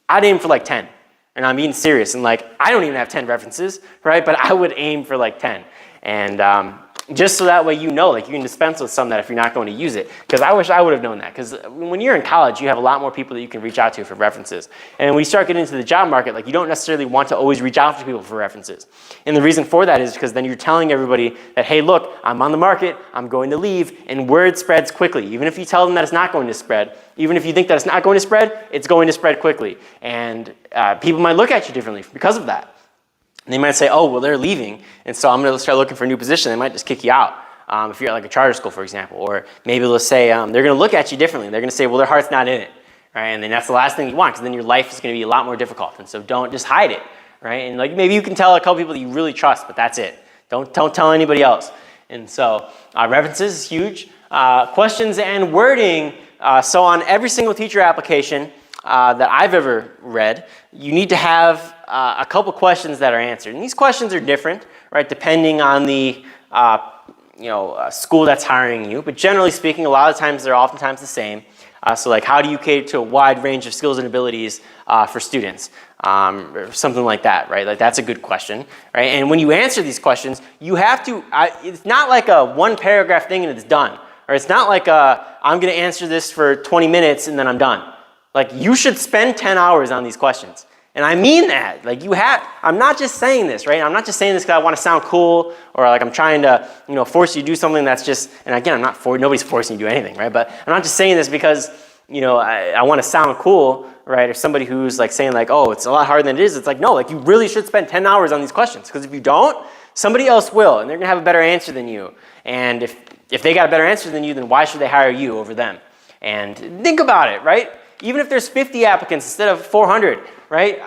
I'd aim for like 10. And I'm being serious. And like, I don't even have 10 references, right? But I would aim for like 10. And just so that way like you can dispense with some that if you're not going to use it. Because I wish I would have known that. Because when you're in college, you have a lot more people that you can reach out to for references. And when you start getting into the job market, like you don't necessarily want to always reach out to people for references. And the reason for that is because then you're telling everybody that, hey, look, I'm on the market, I'm going to leave, and word spreads quickly. Even if you tell them that it's not going to spread, even if you think that it's not going to spread, it's going to spread quickly. And people might look at you differently because of that. And they might say, oh, well, they're leaving, and so I'm going to start looking for a new position. They might just kick you out if you're at like a charter school, for example. Or maybe they'll say, they're going to look at you differently. They're going to say, well, their heart's not in it, right? And then that's the last thing you want, because then your life is going to be a lot more difficult. And so don't just hide it, right? And like maybe you can tell a couple people that you really trust, but that's it. Don't tell anybody else. And so references is huge. Questions and wording. So on every single teacher application that I've ever read, you need to have a couple questions that are answered. And these questions are different, right, depending on the school that's hiring you. But generally speaking, a lot of times they're oftentimes the same. So like, how do you cater to a wide range of skills and abilities for students? Or something like that, right? Like that's a good question, right? And when you answer these questions, you have to, it's not like a one paragraph thing and it's done. Or it's not like I'm going to answer this for 20 minutes and then I'm done. Like you should spend 10 hours on these questions. And I mean that. Like I'm not just saying this, right? I'm not just saying this because I want to sound cool, or like I'm trying to, force you to do something that's just, and again, nobody's forcing you to do anything, right? But I'm not just saying this because, I want to sound cool, right? Or somebody who's like saying like, oh, it's a lot harder than it is. It's like, no, like you really should spend 10 hours on these questions, because if you don't, somebody else will, and they're going to have a better answer than you. And if they got a better answer than you, then why should they hire you over them? And think about it, right? Even if there's 50 applicants instead of 400, right?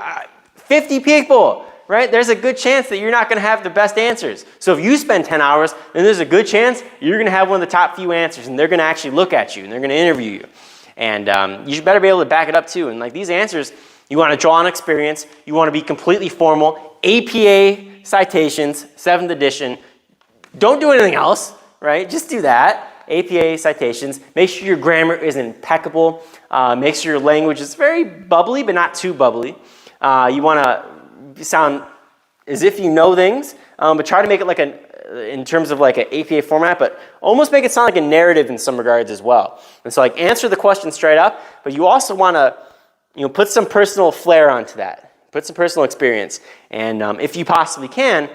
50 people, right? There's a good chance that you're not going to have the best answers. So if you spend 10 hours, then there's a good chance you're going to have one of the top few answers, and they're going to actually look at you, and they're going to interview you. And you should better be able to back it up too. And like these answers, you want to draw on experience. You want to be completely formal. APA citations, 7th edition. Don't do anything else. right? Just do that. APA citations. Make sure your grammar is impeccable. Make sure your language is very bubbly, but not too bubbly. You want to sound as if you know things, but try to make it like in terms of like an APA format, but almost make it sound like a narrative in some regards as well. And so like answer the question straight up, but you also want to, put some personal flair onto that. Put some personal experience. And if you possibly can,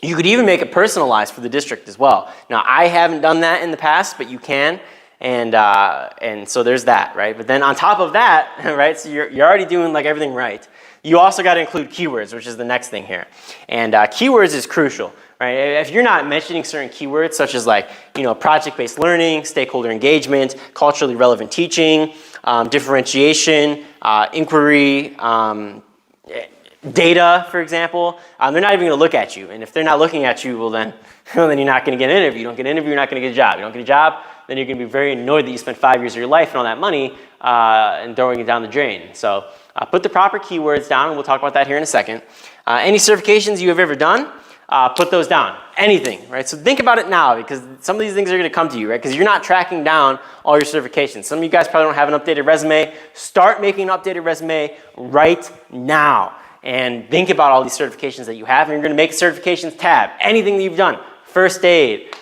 you could even make it personalized for the district as well. Now, I haven't done that in the past, but you can. And so there's that, right? But then on top of that, right, so you're already doing like everything right. You also got to include keywords, which is the next thing here. And keywords is crucial, right? If you're not mentioning certain keywords, such as like, project-based learning, stakeholder engagement, culturally relevant teaching, differentiation, inquiry, data, for example, they're not even going to look at you. And if they're not looking at you, well then you're not going to get an interview. You don't get an interview, you're not going to get a job. You don't get a job, then you're going to be very annoyed that you spent 5 years of your life and all that money and throwing it down the drain. So put the proper keywords down, and we'll talk about that here in a second. Any certifications you have ever done, put those down. Anything, right? So think about it now, because some of these things are going to come to you, right? Because you're not tracking down all your certifications. Some of you guys probably don't have an updated resume. Start making an updated resume right now. And think about all these certifications that you have, and you're going to make a certifications tab. Anything that you've done, first aid,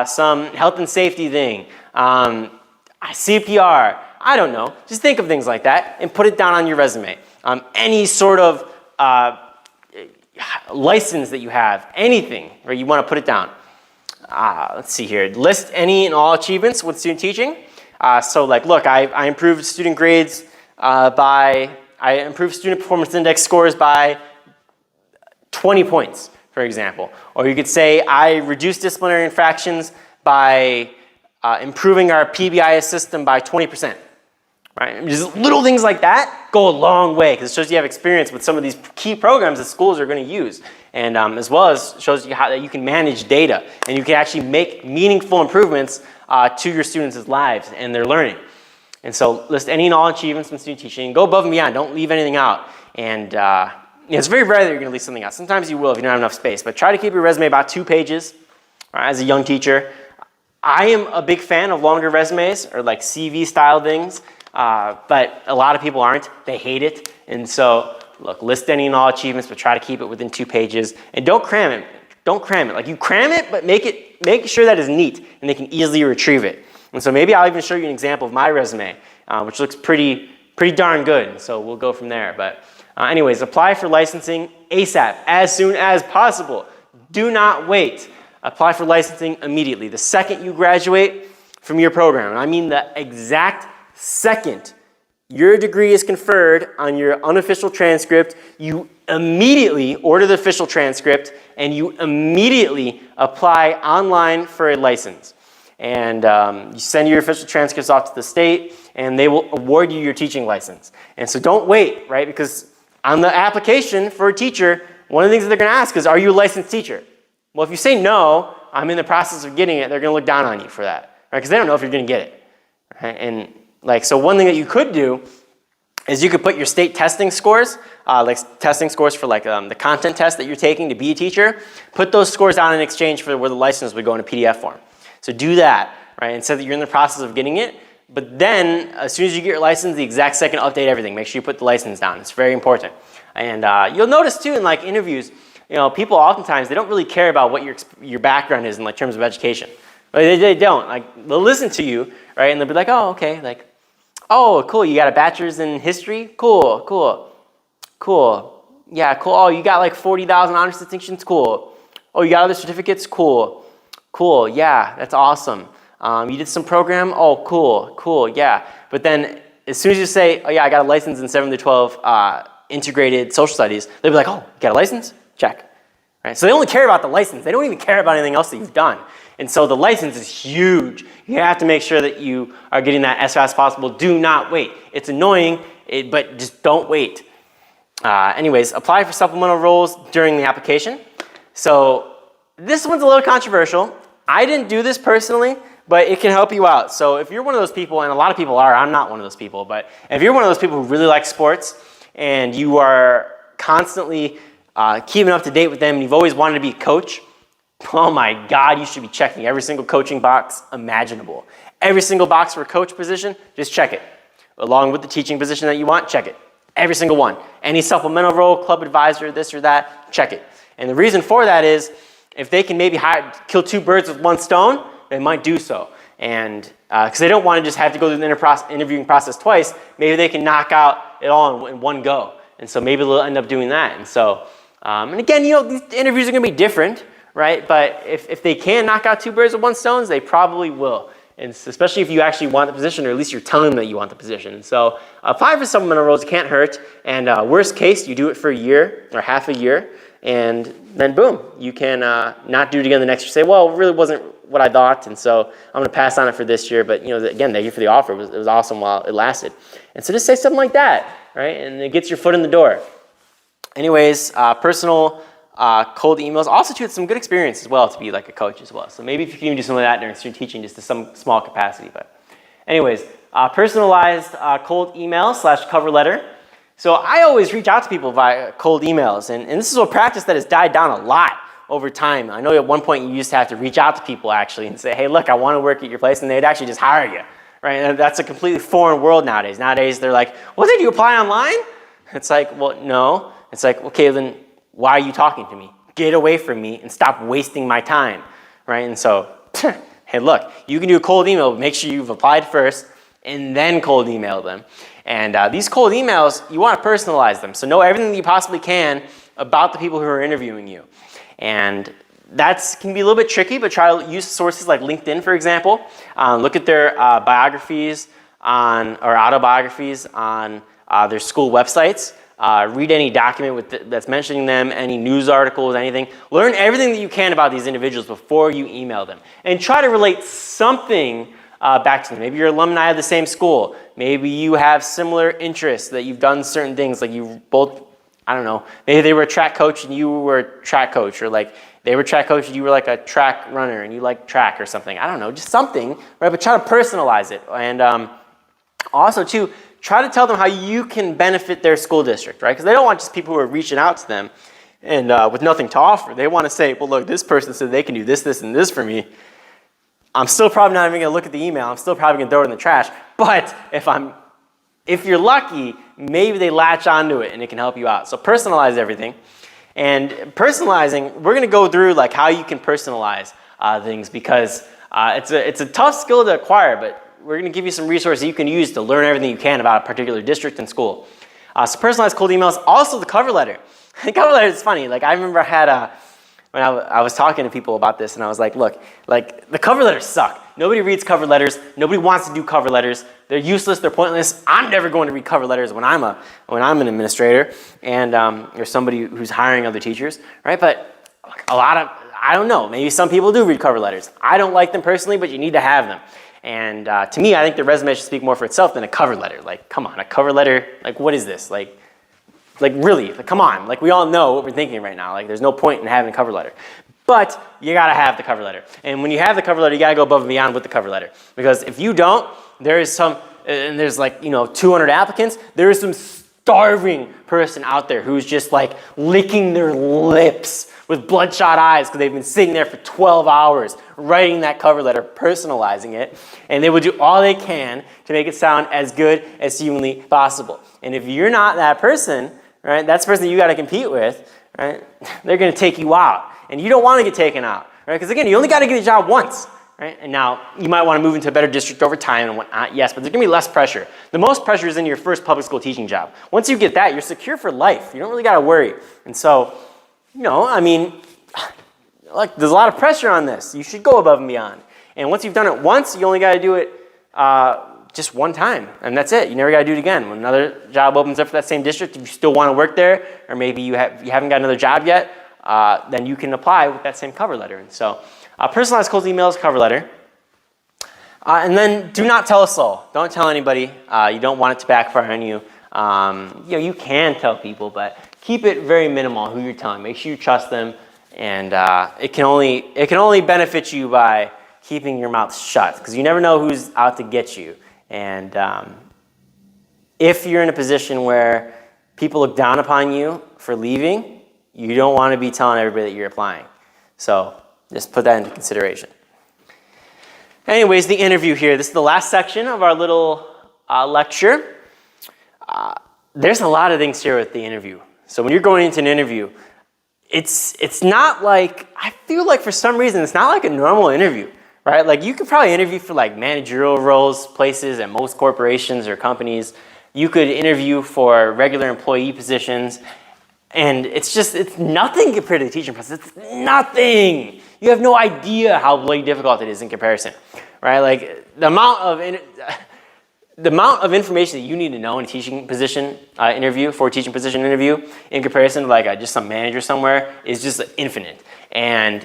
some health and safety thing, CPR, I don't know. Just think of things like that and put it down on your resume. Any sort of license that you have, anything, right? You want to put it down. Let's see here. List any and all achievements with student teaching. So like, look, I improved student grades I improved student performance index scores by 20 points, for example. Or you could say I reduced disciplinary infractions by improving our PBIS system by 20%. Right? Just little things like that go a long way, because it shows you have experience with some of these key programs that schools are going to use. And as well as shows you how that you can manage data and you can actually make meaningful improvements to your students' lives and their learning. And so list any and all achievements in student teaching. Go above and beyond. Don't leave anything out. And it's very rare that you're going to leave something out. Sometimes you will if you don't have enough space. But try to keep your resume about 2 pages as a young teacher. I am a big fan of longer resumes or like CV style things. But a lot of people aren't. They hate it. And so look, list any and all achievements, but try to keep it within 2 pages. And don't cram it. Don't cram it. Like you cram it, but make sure that it's neat and they can easily retrieve it. And so maybe I'll even show you an example of my resume, which looks pretty darn good. So we'll go from there. But anyways, apply for licensing ASAP, as soon as possible. Do not wait. Apply for licensing immediately. The second you graduate from your program, and I mean the exact second your degree is conferred on your unofficial transcript, you immediately order the official transcript and you immediately apply online for a license. And you send your official transcripts off to the state and they will award you your teaching license. And so don't wait, right? Because on the application for a teacher, one of the things that they're going to ask is, are you a licensed teacher? Well, if you say no, I'm in the process of getting it, they're going to look down on you for that, right? Because they don't know if you're going to get it. Right? And so one thing that you could do is you could put your state testing scores, like testing scores for the content test that you're taking to be a teacher, put those scores down in exchange for where the license would go in a PDF form. So do that, right? And so that you're in the process of getting it. But then, as soon as you get your license, the exact second update everything. Make sure you put the license down. It's very important. And you'll notice too in interviews, people oftentimes, they don't really care about what your background is in terms of education. They don't. They'll listen to you, right? And they'll be like, oh, okay. Oh, cool. You got a bachelor's in history? Cool. Yeah, cool. Oh, you got 40,000 honors distinctions? Cool. Oh, you got other certificates? Cool. Yeah, that's awesome. You did some program? Oh, cool. Yeah. But then as soon as you say, oh yeah, I got a license in 7 to 12 integrated social studies, they'll be like, oh, you got a license? Check. Right? So they only care about the license. They don't even care about anything else that you've done. And so the license is huge. You have to make sure that you are getting that as fast as possible. Do not wait. It's annoying, but just don't wait. Anyways, apply for supplemental roles during the application. So this one's a little controversial. I didn't do this personally, but it can help you out. So if you're one of those people, and a lot of people are, I'm not one of those people, but if you're one of those people who really like sports and you are constantly keeping up to date with them and you've always wanted to be a coach, Oh my God, you should be checking every single coaching box imaginable. Every single box for a coach position, just check it. Along with the teaching position that you want, check it. Every single one. Any supplemental role, club advisor, this or that, check it. And the reason for that is if they can maybe kill two birds with one stone, they might do so. And because they don't want to just have to go through the interviewing process twice, maybe they can knock out it all in one go. And so maybe they'll end up doing that. And so, and again, these interviews are going to be different, right? But if they can knock out two birds with one stone, they probably will. And especially if you actually want the position, or at least you're telling them that you want the position. And so apply for supplemental roles, it can't hurt. And worst case, you do it for a year or half a year. And then boom, you can not do it again the next year. Say, well, it really wasn't what I thought, and so I'm going to pass on it for this year. But again, thank you for the offer. It was awesome while it lasted. And so just say something like that, right? And it gets your foot in the door. Anyways, personal cold emails. Also, too, it's some good experience as well to be like a coach as well. So maybe if you can even do some of that during student teaching, just to some small capacity. But anyways, personalized cold email / cover letter. So I always reach out to people via cold emails, and this is a practice that has died down a lot over time. I know at one point you used to have to reach out to people actually and say, hey, look, I want to work at your place, and they'd actually just hire you, right? And that's a completely foreign world nowadays. Nowadays they're like, well, did you apply online? It's like, well, no. It's like, okay, then why are you talking to me? Get away from me and stop wasting my time, right? And so, hey, look, you can do a cold email, but make sure you've applied first and then cold email them. And these cold emails, you want to personalize them. So know everything that you possibly can about the people who are interviewing you. And that can be a little bit tricky, but try to use sources like LinkedIn, for example. Look at their biographies or autobiographies on their school websites. Read any document that's mentioning them, any news articles, anything. Learn everything that you can about these individuals before you email them. And try to relate something back to them. Maybe you're alumni of the same school. Maybe you have similar interests, that you've done certain things, like you both, I don't know, maybe they were a track coach and you were a track coach, or like they were track coach and you were like a track runner and you like track or something. I don't know, just something, right? But try to personalize it. And also, too, try to tell them how you can benefit their school district, right? Because they don't want just people who are reaching out to them and with nothing to offer. They want to say, well, look, this person said they can do this, this, and this for me. I'm still probably not even going to look at the email. I'm still probably going to throw it in the trash. But if you're lucky, maybe they latch onto it and it can help you out. So personalize everything. And personalizing, we're going to go through like how you can personalize things, because it's a tough skill to acquire, but we're going to give you some resources you can use to learn everything you can about a particular district and school. So personalized cold emails, also the cover letter. The cover letter is funny. Like I remember I had when I was talking to people about this, and I was like, look, like the cover letters suck. Nobody reads cover letters. Nobody wants to do cover letters. They're useless. They're pointless. I'm never going to read cover letters when I'm an administrator and or somebody who's hiring other teachers, right? But I don't know. Maybe some people do read cover letters. I don't like them personally, but you need to have them. And to me, I think the resume should speak more for itself than a cover letter. Like, come on, a cover letter. Like, what is this? Like really, like, come on. Like, we all know what we're thinking right now. Like, there's no point in having a cover letter. But you gotta have the cover letter. And when you have the cover letter, you gotta go above and beyond with the cover letter. Because if you don't, there's like, 200 applicants, there is some starving person out there who's just like licking their lips with bloodshot eyes because they've been sitting there for 12 hours writing that cover letter, personalizing it, and they will do all they can to make it sound as good as humanly possible. And if you're not that person, right, that's the person that you got to compete with, right, they're going to take you out. And you don't want to get taken out, right? Because again, you only got to get a job once, right? And now you might want to move into a better district over time and whatnot, yes, but there's going to be less pressure. The most pressure is in your first public school teaching job. Once you get that, you're secure for life. You don't really got to worry. And so, like, there's a lot of pressure on this. You should go above and beyond. And once you've done it once, you only got to do it just one time, and that's it. You never got to do it again. When another job opens up for that same district, if you still want to work there, or maybe you haven't got another job yet, then you can apply with that same cover letter. And so, personalized cold emails, cover letter. And then do not tell a soul. Don't tell anybody. You don't want it to backfire on you. You can tell people, but keep it very minimal who you're telling. Make sure you trust them, and it can only benefit you by keeping your mouth shut, because you never know who's out to get you. And if you're in a position where people look down upon you for leaving, you don't want to be telling everybody that you're applying. So, Just put that into consideration. Anyways, the interview here. This is the last section of our little lecture. There's a lot of things here with the interview. So when you're going into an interview, it's not like, I feel like for some reason, it's not like a normal interview, right? Like you could probably interview for like managerial roles, places at most corporations or companies. You could interview for regular employee positions. And it's nothing compared to the teaching process. It's nothing. You have no idea how bloody difficult it is in comparison, right? Like the amount of information that you need to know in a teaching position interview, for a teaching position interview, in comparison to like just some manager somewhere, is just infinite. And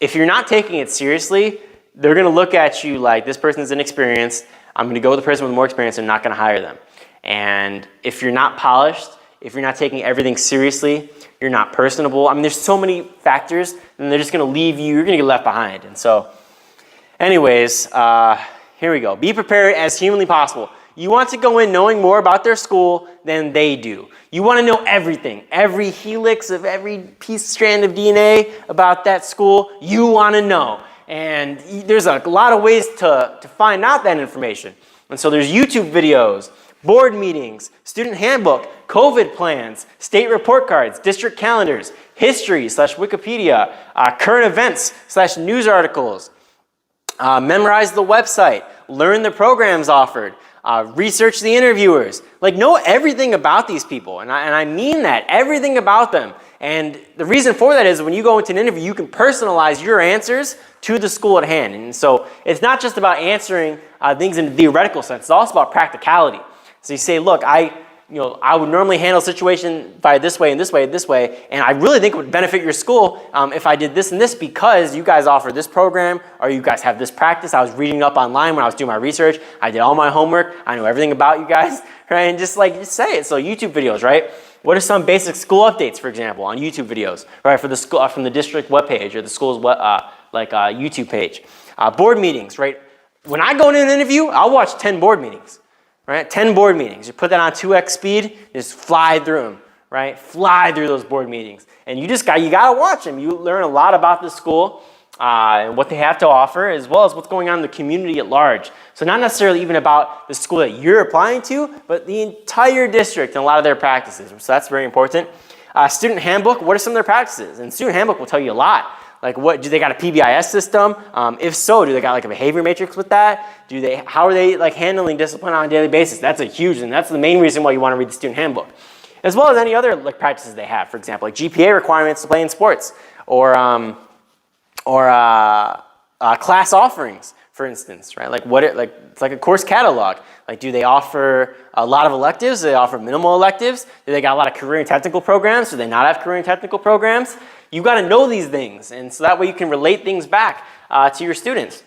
if you're not taking it seriously, they're going to look at you like this person's inexperienced. I'm going to go with the person with more experience and not going to hire them. And if you're not polished, if you're not taking everything seriously, you're not personable. I mean, there's so many factors, and they're just going to leave you. You're going to get left behind. And so, anyways, here we go. Be prepared as humanly possible. You want to go in knowing more about their school than they do. You want to know everything, every helix of every strand of DNA about that school. You want to know. And there's a lot of ways to find out that information. And so there's YouTube videos, board meetings, student handbook, COVID plans, state report cards, district calendars, history / Wikipedia, current events / news articles, memorize the website, learn the programs offered, research the interviewers. Like know everything about these people, and I mean that, everything about them. And the reason for that is when you go into an interview, you can personalize your answers to the school at hand. And so it's not just about answering things in a theoretical sense, it's also about practicality. So you say, look, I would normally handle a situation by this way and this way and this way, and I really think it would benefit your school if I did this and this because you guys offer this program or you guys have this practice. I was reading up online when I was doing my research. I did all my homework. I know everything about you guys, right? And just say it. So YouTube videos, right? What are some basic school updates, for example, on YouTube videos, right? For the school, from the district webpage or the school's YouTube page. Board meetings, right? When I go into an interview, I'll watch 10 board meetings. Right? 10 board meetings. You put that on 2x speed, just fly through them, right? Fly through those board meetings. And you got to watch them. You learn a lot about the school and what they have to offer, as well as what's going on in the community at large. So not necessarily even about the school that you're applying to, but the entire district and a lot of their practices. So that's very important. Student handbook, what are some of their practices? And student handbook will tell you a lot. Like do they got a PBIS system? If so, do they got like a behavior matrix with that? How are they like handling discipline on a daily basis? That's and that's the main reason why you want to read the student handbook. As well as any other like practices they have, for example, like GPA requirements to play in sports or class offerings, for instance, right? Like it's like a course catalog. Like do they offer a lot of electives? Do they offer minimal electives? Do they got a lot of career and technical programs? Do they not have career and technical programs? You got to know these things, and so that way you can relate things back to your students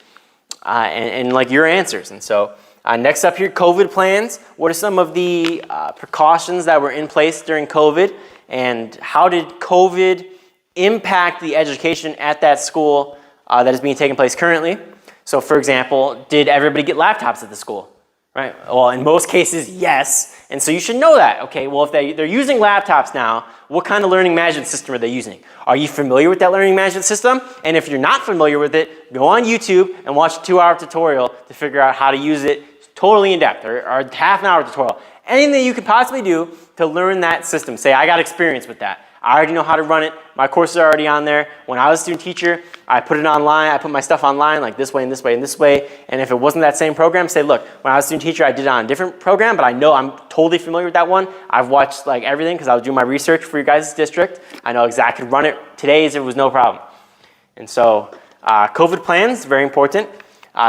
and like your answers. And so next up here, COVID plans. What are some of the precautions that were in place during COVID, and how did COVID impact the education at that school that is being taken place currently? So for example, did everybody get laptops at the school? Right? Well, in most cases, yes. And so you should know that. Okay, well, if they're using laptops now, what kind of learning management system are they using? Are you familiar with that learning management system? And if you're not familiar with it, go on YouTube and watch a 2-hour tutorial to figure out how to use it totally in depth, or a half an hour tutorial. Anything that you could possibly do to learn that system. Say, I got experience with that. I already know how to run it. My courses are already on there. When I was a student teacher, I put it online. I put my stuff online like this way and this way and this way. And if it wasn't that same program, say, look, when I was a student teacher, I did it on a different program, but I know I'm totally familiar with that one. I've watched like everything because I was doing my research for your guys' district. I know exactly how to run it. Today's, it was no problem. And so COVID plans, very important.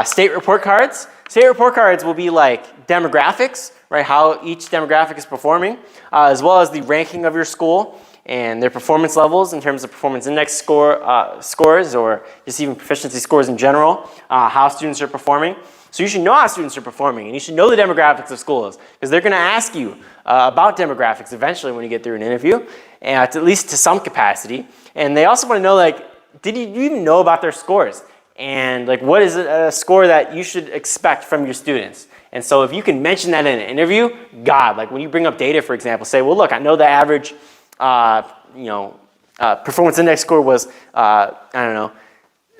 State report cards. State report cards will be like demographics, right? How each demographic is performing, as well as the ranking of your school and their performance levels in terms of performance index scores or just even proficiency scores in general, how students are performing. So you should know how students are performing, and you should know the demographics of schools because they're going to ask you about demographics eventually when you get through an interview, and at least to some capacity. And they also want to know, like, did you even know about their scores? And like, what is a score that you should expect from your students? And so if you can mention that in an interview, like when you bring up data, for example, say, well, look, I know the average performance index score was,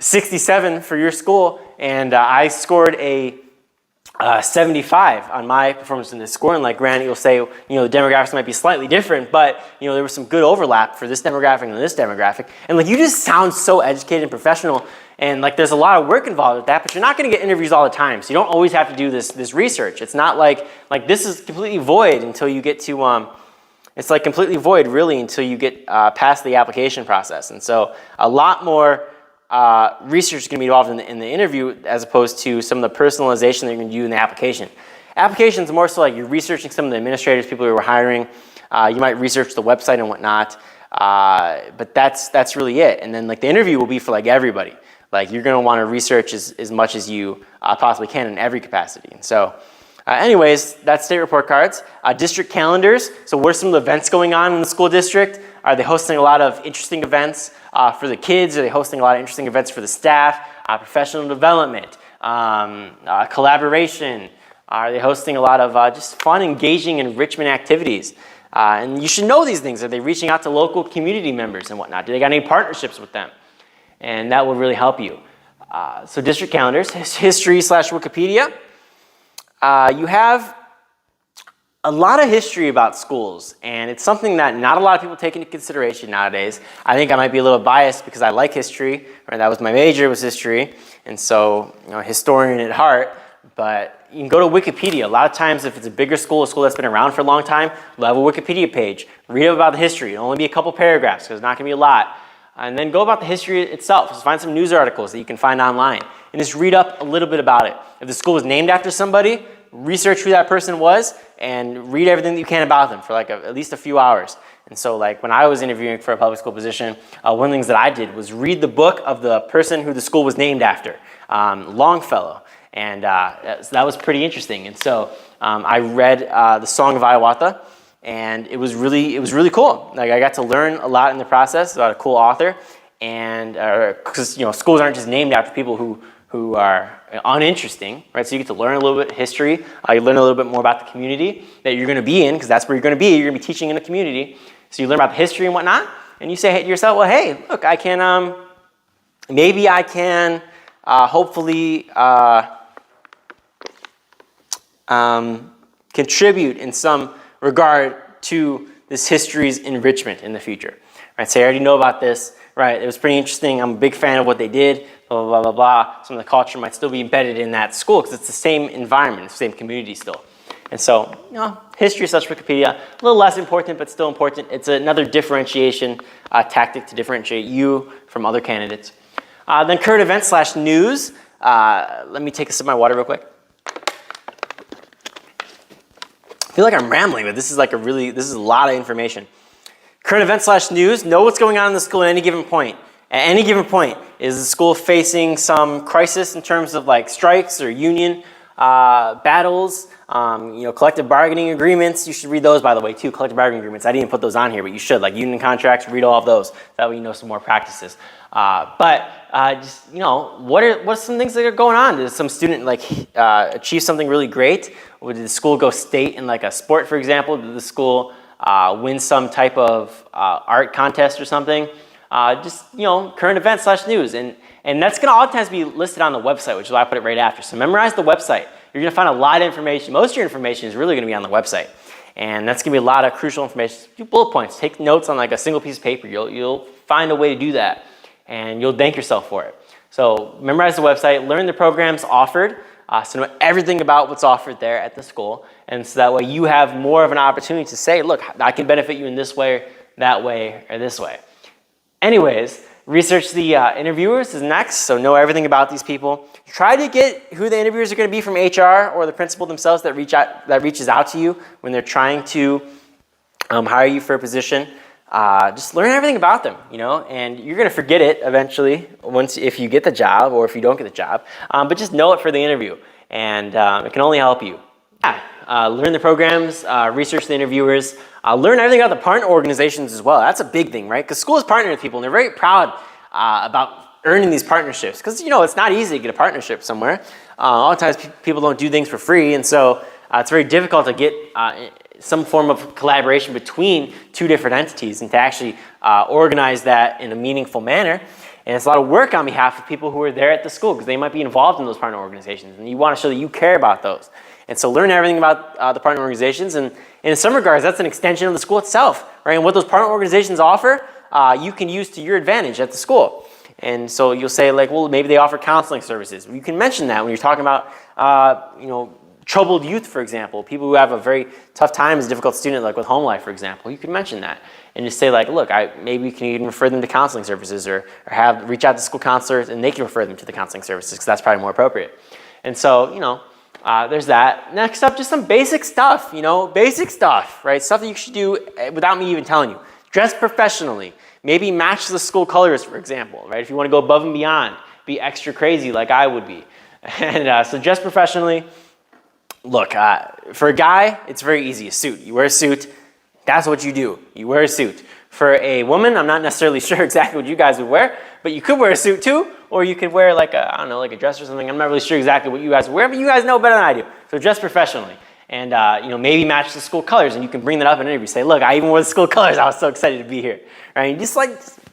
67 for your school, and I scored a 75 on my performance in this score. And like granted, you'll say, the demographics might be slightly different, but there was some good overlap for this demographic and this demographic. And like you just sound so educated and professional, and like there's a lot of work involved with that, but you're not going to get interviews all the time, so you don't always have to do this research. It's not like this is completely void until you get to it's like completely void really until you get past the application process. And so a lot more research is going to be involved in the interview as opposed to some of the personalization that you're going to do in the application. Applications more so like you're researching some of the administrators, people who are hiring. You might research the website and whatnot, but that's really it. And then like the interview will be for like everybody. Like you're going to want to research as much as you possibly can in every capacity. And so anyways, that's state report cards. District calendars. So what are some of the events going on in the school district? Are they hosting a lot of interesting events for the kids? Are they hosting a lot of interesting events for the staff? Professional development, collaboration. Are they hosting a lot of just fun, engaging, enrichment activities? And you should know these things. Are they reaching out to local community members and whatnot? Do they got any partnerships with them? And that will really help you. So district calendars, history/Wikipedia. You have a lot of history about schools, and it's something that not a lot of people take into consideration nowadays. I think I might be a little biased because I like history, or that was my major, was history, and so historian at heart. But you can go to Wikipedia. A lot of times if it's a bigger school, a school that's been around for a long time, they'll have a Wikipedia page. Read about the history. It'll only be a couple paragraphs because it's not going to be a lot. And then go about the history itself. Just find some news articles that you can find online and just read up a little bit about it. If the school was named after somebody, research who that person was and read everything that you can about them for like at least a few hours. And so like when I was interviewing for a public school position, one of the things that I did was read the book of the person who the school was named after, Longfellow. And that was pretty interesting. And so I read the Song of Hiawatha, and it was really cool. Like I got to learn a lot in the process about a cool author, and because schools aren't just named after people who are uninteresting, right? So you get to learn a little bit of history. You learn a little bit more about the community that you're going to be in, because that's where you're going to be. You're going to be teaching in a community, so you learn about the history and whatnot. And you say to yourself, well, hey, look, I can maybe I can hopefully contribute in some regard to this history's enrichment in the future. Right? So I already know about this. Right? It was pretty interesting. I'm a big fan of what they did. Blah blah blah blah blah. Some of the culture might still be embedded in that school because it's the same environment, the same community still. And so, history such Wikipedia, a little less important, but still important. It's another differentiation tactic to differentiate you from other candidates. Then current events / news. Let me take a sip of my water real quick. I feel like I'm rambling, but this is a lot of information. Current events / news. Know what's going on in the school at any given point. At any given point, is the school facing some crisis in terms of like strikes or union battles, collective bargaining agreements? You should read those, by the way, too. Collective bargaining agreements. I didn't even put those on here, but you should. Like union contracts, read all of those. That way you know some more practices. What are some things that are going on? Did some student achieve something really great? Or did the school go state in like a sport, for example? Did the school win some type of art contest or something? Current events / news. And that's going to oftentimes be listed on the website, which is why I put it right after. So memorize the website. You're going to find a lot of information. Most of your information is really going to be on the website. And that's going to be a lot of crucial information. Do bullet points. Take notes on like a single piece of paper. You'll find a way to do that. And you'll thank yourself for it. So memorize the website. Learn the programs offered. So know everything about what's offered there at the school. And so that way you have more of an opportunity to say, look, I can benefit you in this way, that way, or this way. Anyways, research the interviewers is next, so know everything about these people. Try to get who the interviewers are going to be from HR or the principal themselves that reaches out to you when they're trying to hire you for a position. Just learn everything about them, and you're going to forget it eventually if you get the job or if you don't get the job. But just know it for the interview, and it can only help you. Learn the programs, research the interviewers, learn everything about the partner organizations as well. That's a big thing, right? Because schools partner with people, and they're very proud about earning these partnerships. Because, it's not easy to get a partnership somewhere. A lot of times people don't do things for free, and so it's very difficult to get some form of collaboration between two different entities and to actually organize that in a meaningful manner. And it's a lot of work on behalf of people who are there at the school because they might be involved in those partner organizations, and you want to show that you care about those. And so learn everything about the partner organizations, and in some regards, that's an extension of the school itself, right? And what those partner organizations offer, you can use to your advantage at the school. And so you'll say like, well, maybe they offer counseling services. You can mention that when you're talking about, troubled youth, for example, people who have a very tough time as a difficult student, like with home life, for example. You can mention that and just say like, look, maybe you can even refer them to counseling services, or reach out to school counselors and they can refer them to the counseling services because that's probably more appropriate. And so, there's that. Next up, just some basic stuff, basic stuff, right? Stuff that you should do without me even telling you. Dress professionally. Maybe match the school colors, for example, right? If you want to go above and beyond, be extra crazy like I would be. And so dress professionally. Look, for a guy, it's very easy, a suit. You wear a suit, that's what you do. You wear a suit. For a woman, I'm not necessarily sure exactly what you guys would wear, but you could wear a suit too, or you could wear like a dress or something. I'm not really sure exactly what you guys wear, but you guys know better than I do. So dress professionally. And maybe match the school colors, and you can bring that up in an interview. Say, look, I even wore the school colors. I was so excited to be here. Right? And just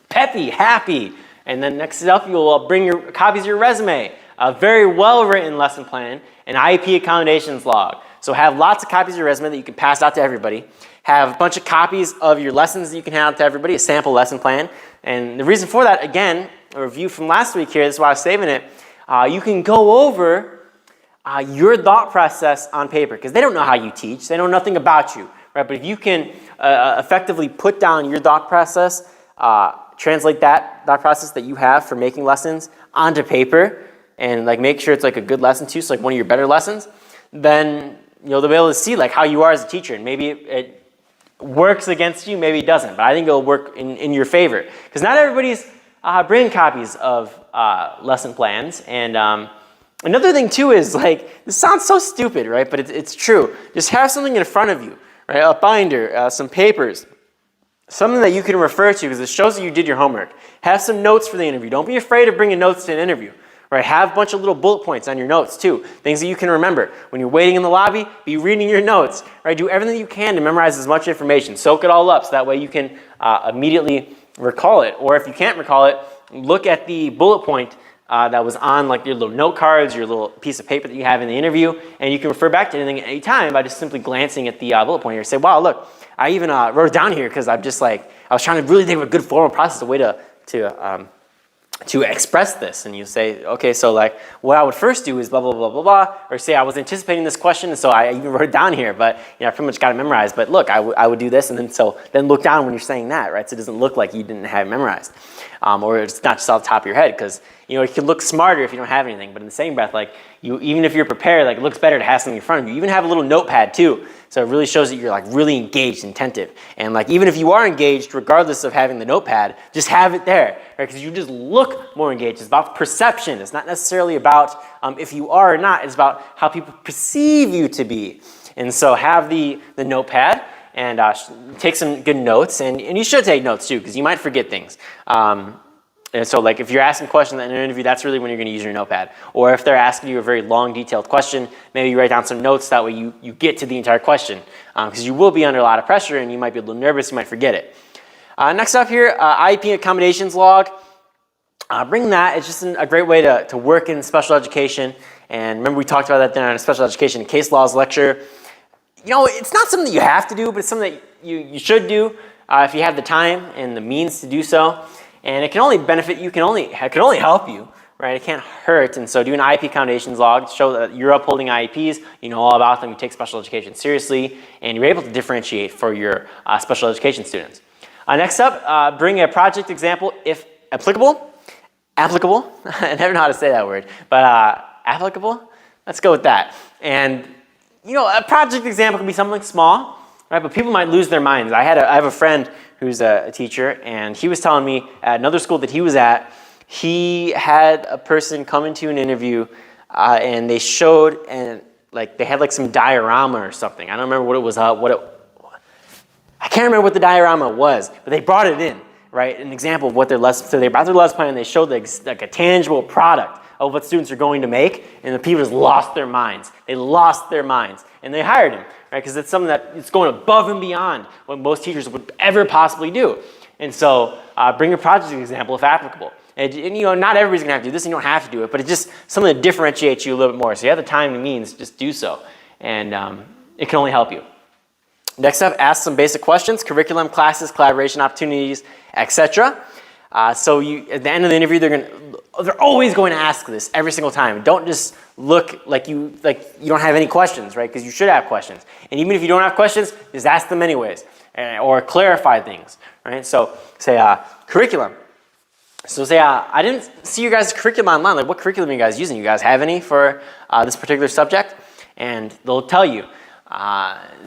peppy, happy. And then next up, you'll bring your copies of your resume, a very well-written lesson plan, an IEP accommodations log. So have lots of copies of your resume that you can pass out to everybody. Have a bunch of copies of your lessons that you can hand out to everybody, a sample lesson plan. And the reason for that, again, a review from last week here, this is why I was saving it. You can go over your thought process on paper, because they don't know how you teach. They know nothing about you, right? But if you can effectively put down your thought process, translate that thought process that you have for making lessons onto paper, and make sure it's a good lesson too, so one of your better lessons, then they'll be able to see how you are as a teacher, and maybe it works against you, maybe it doesn't, but I think it'll work in your favor, because not everybody's bringing copies of lesson plans. And another thing too is this sounds so stupid, right? But it's true. Just have something in front of you, right? A binder, some papers, something that you can refer to because it shows that you did your homework. Have some notes for the interview. Don't be afraid of bringing notes to an interview, right? Have a bunch of little bullet points on your notes too, things that you can remember. When you're waiting in the lobby, be reading your notes, right? Do everything you can to memorize as much information. Soak it all up so that way you can immediately recall it. Or if you can't recall it, look at the bullet point that was on your little note cards, your little piece of paper that you have in the interview, and you can refer back to anything at any time by just simply glancing at the bullet point here. Say, wow, look, I even wrote it down here because I'm just I was trying to really think of a good formal process, a way to express this. And you say, okay, so what I would first do is blah, blah, blah, blah, blah, or say I was anticipating this question, and so I even wrote it down here, but I pretty much got it memorized. But look, I would do this, and then look down when you're saying that, right? So it doesn't look like you didn't have it memorized. Or it's not just off the top of your head, because it can look smarter if you don't have anything, but in the same breath, even if you're prepared, it looks better to have something in front of you. Even have a little notepad too, so it really shows that you're really engaged and attentive. And even if you are engaged, regardless of having the notepad, just have it there, right? Because you just look more engaged. It's about perception. It's not necessarily about if you are or not. It's about how people perceive you to be. And so have the notepad and take some good notes, and you should take notes too, because you might forget things. And so if you're asking questions in an interview, that's really when you're going to use your notepad. Or if they're asking you a very long, detailed question, maybe you write down some notes, that way you get to the entire question. Because you will be under a lot of pressure, and you might be a little nervous, you might forget it. Next up here, IEP accommodations log. Bring that. It's just a great way to work in special education. And remember we talked about that there in a special education case laws lecture. It's not something that you have to do, but it's something that you should do if you have the time and the means to do so. And it can only benefit you, it can only help you, right? It can't hurt. And so do an IEP accommodations log to show that you're upholding IEPs, you know all about them, you take special education seriously, and you're able to differentiate for your special education students. Next up, bring a project example if applicable. Applicable? I never know how to say that word, but applicable? Let's go with that. And a project example can be something small, right? But people might lose their minds. I have a friend who's a teacher, and he was telling me at another school that he was at, he had a person come into an interview, and they showed, and they had some diorama or something. I don't remember what it was. I can't remember what the diorama was, but they brought it in, right? An example of what their lesson. So they brought their lesson plan, and they showed a tangible product of what students are going to make, and the people just lost their minds. They lost their minds, and they hired him, right? Because it's something that it's going above and beyond what most teachers would ever possibly do. And so bring a project example if applicable. And you know, not everybody's gonna have to do this, and you don't have to do it, but it's just something that differentiates you a little bit more. So you have the time and means, just do so. And it can only help you. Next up, ask some basic questions: curriculum, classes, collaboration opportunities, etc. So at the end of the interview, they're always going to ask this every single time. Don't just look like you don't have any questions, right? Because you should have questions. And even if you don't have questions, just ask them anyways, or clarify things, right? So say curriculum. So say I didn't see your guys' curriculum online. Like, what curriculum are you guys using? You guys have any for this particular subject? And they'll tell you.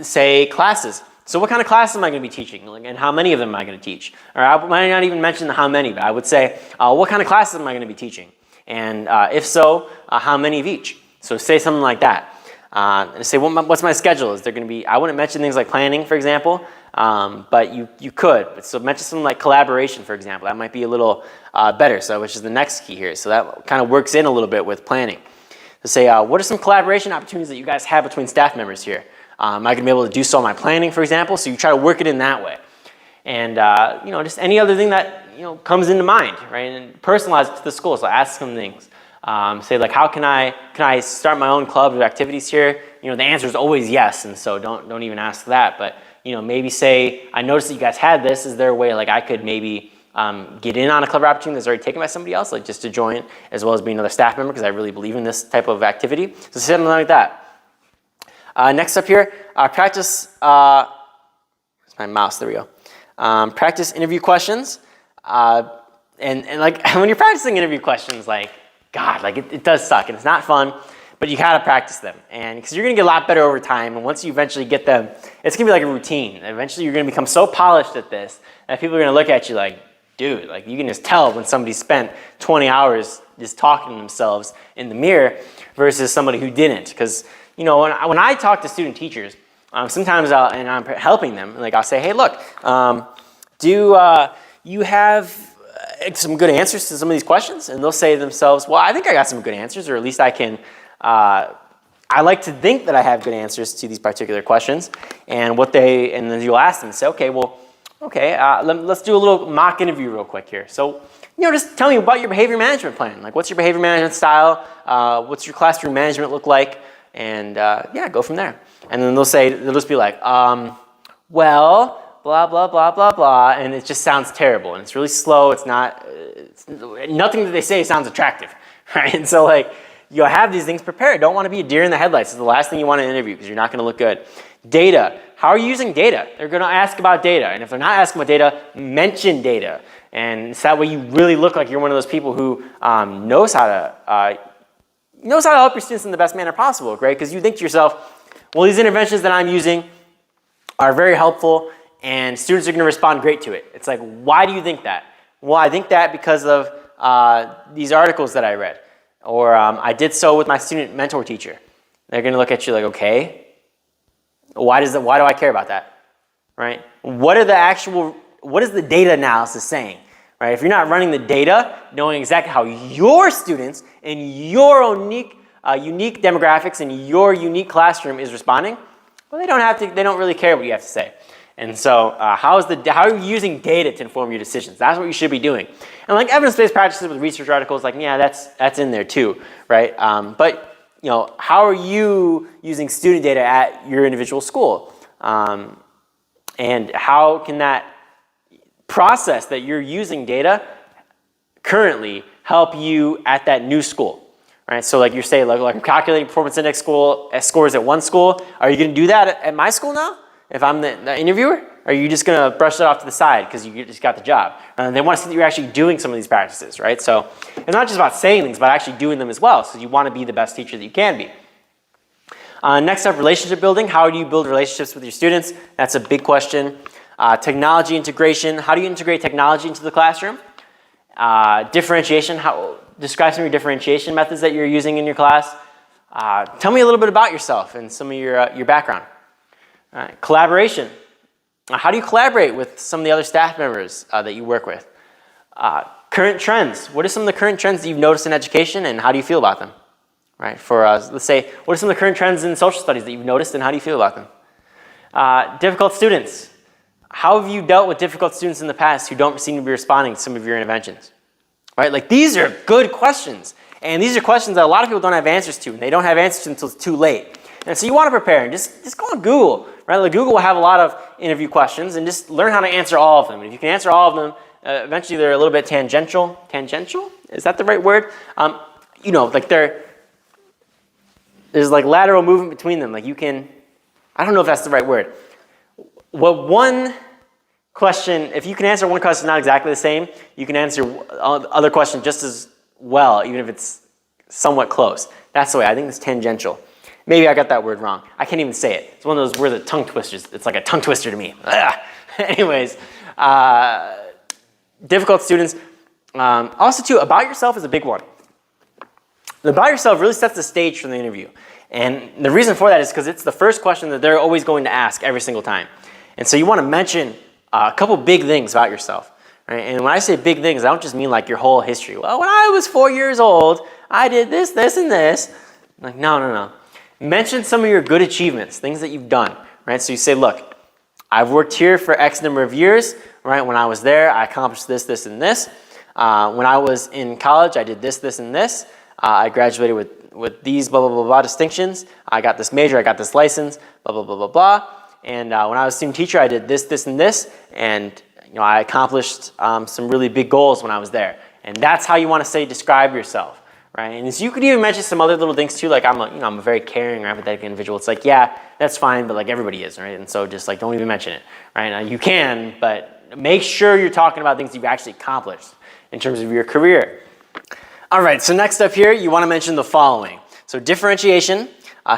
Say classes. So what kind of classes am I going to be teaching, and how many of them am I going to teach? Or I might not even mention the how many, but I would say, what kind of classes am I going to be teaching? And if so, how many of each? So say something like that. Say, what's my schedule? Is there going to be, I wouldn't mention things like planning, for example, but you could. So mention something like collaboration, for example. That might be a little better, so which is the next key here. So that kind of works in a little bit with planning. So say, what are some collaboration opportunities that you guys have between staff members here? Am I going to be able to do so in my planning, for example? So you try to work it in that way. And, you know, just any other thing that, you know, comes into mind, right? And personalize it to the school. So ask some things. Say, like, how can I start my own club of activities here? You know, the answer is always yes, and so don't even ask that. But, you know, maybe say, I noticed that you guys had this. Is there a way, like, I could maybe get in on a club opportunity that's already taken by somebody else, like just to join, as well as be another staff member, because I really believe in this type of activity. So something like that. Next up here, practice, where's my mouse, there we go. Practice interview questions. And like, when you're practicing interview questions, like, God, like it does suck, and it's not fun, but you gotta practice them. And because you're gonna get a lot better over time, and once you eventually get them, it's gonna be like a routine. Eventually you're gonna become so polished at this that people are gonna look at you like, dude, like you can just tell when somebody spent 20 hours just talking to themselves in the mirror versus somebody who didn't. Because, you know, when I talk to student teachers, sometimes and I'm helping them, like I'll say, hey, look, do you have some good answers to some of these questions? And they'll say to themselves, well, I think I got some good answers, or at least I can, I like to think that I have good answers to these particular questions. And then you'll ask them, say, okay, well, okay, let's do a little mock interview real quick here. So, you know, just tell me about your behavior management plan. Like, what's your behavior management style? What's your classroom management look like? And yeah, go from there. And then they'll just be like, well, blah, blah, blah, blah, blah. And it just sounds terrible. And it's really slow. Nothing that they say sounds attractive, right? And so, like, you'll have these things prepared. Don't want to be a deer in the headlights. It's the last thing you want to interview because you're not going to look good. Data. How are you using data? They're going to ask about data. And if they're not asking about data, mention data. And it's that way you really look like you're one of those people who knows how to help your students in the best manner possible, right? Because you think to yourself, well, these interventions that I'm using are very helpful and students are going to respond great to it. It's like, why do you think that? Well, I think that because of these articles that I read, or I did so with my student mentor teacher. They're going to look at you like, okay, why do I care about that, right? What is the data analysis saying, right? If you're not running the data, knowing exactly how your students and your unique demographics and your unique classroom is responding, well, they don't really care what you have to say. And so how are you using data to inform your decisions? That's what you should be doing. And like evidence-based practices with research articles, like, yeah, that's in there too, right? But you know, how are you using student data at your individual school? And how can that process that you're using data currently help you at that new school, right? So like you say, like I'm calculating performance index scores at one school. Are you going to do that at my school now? If I'm the interviewer, or are you just going to brush it off to the side because you just got the job? And they want to see that you're actually doing some of these practices, right? So it's not just about saying things, but actually doing them as well. So you want to be the best teacher that you can be. Next up, relationship building. How do you build relationships with your students? That's a big question. Technology integration. How do you integrate technology into the classroom? Differentiation. Describe some of your differentiation methods that you're using in your class. Tell me a little bit about yourself and some of your background. Collaboration. How do you collaborate with some of the other staff members that you work with? Current trends. What are some of the current trends that you've noticed in education, and how do you feel about them? Right? For let's say, what are some of the current trends in social studies that you've noticed, and how do you feel about them? Difficult students. How have you dealt with difficult students in the past who don't seem to be responding to some of your interventions? Right? Like, these are good questions. And these are questions that a lot of people don't have answers to, and they don't have answers to until it's too late. And so you want to prepare, and just go on Google, right? Like, Google will have a lot of interview questions, and just learn how to answer all of them. And if you can answer all of them, eventually they're a little bit tangential. Tangential? Is that the right word? You know, like there's like lateral movement between them. Like, you can, I don't know if that's the right word. Well, one question, if you can answer one question not exactly the same, you can answer other questions just as well, even if it's somewhat close. That's the way. I think it's tangential. Maybe I got that word wrong. I can't even say it. It's one of those words that tongue twisters. It's like a tongue twister to me. Anyways, difficult students. Also, too, about yourself is a big one. The about yourself really sets the stage for the interview. And the reason for that is because it's the first question that they're always going to ask every single time. And so you want to mention a couple big things about yourself. Right? And when I say big things, I don't just mean like your whole history. Well, when I was 4 years old, I did this, this, and this. Like, no. Mention some of your good achievements, things that you've done. Right? So you say, look, I've worked here for X number of years. Right? When I was there, I accomplished this, this, and this. When I was in college, I did this, this, and this. I graduated with these blah, blah, blah, blah distinctions. I got this major, I got this license, blah, blah, blah, blah, blah. And when I was a student teacher, I did this, this, and this. And you know, I accomplished some really big goals when I was there. And that's how you want to say describe yourself. Right? And so you could even mention some other little things too, like I'm a very caring or empathetic individual. It's like, yeah, that's fine, but like everybody is, right? And so just like don't even mention it. Right? Now, you can, but make sure you're talking about things you've actually accomplished in terms of your career. All right, so next up here, you want to mention the following. So differentiation,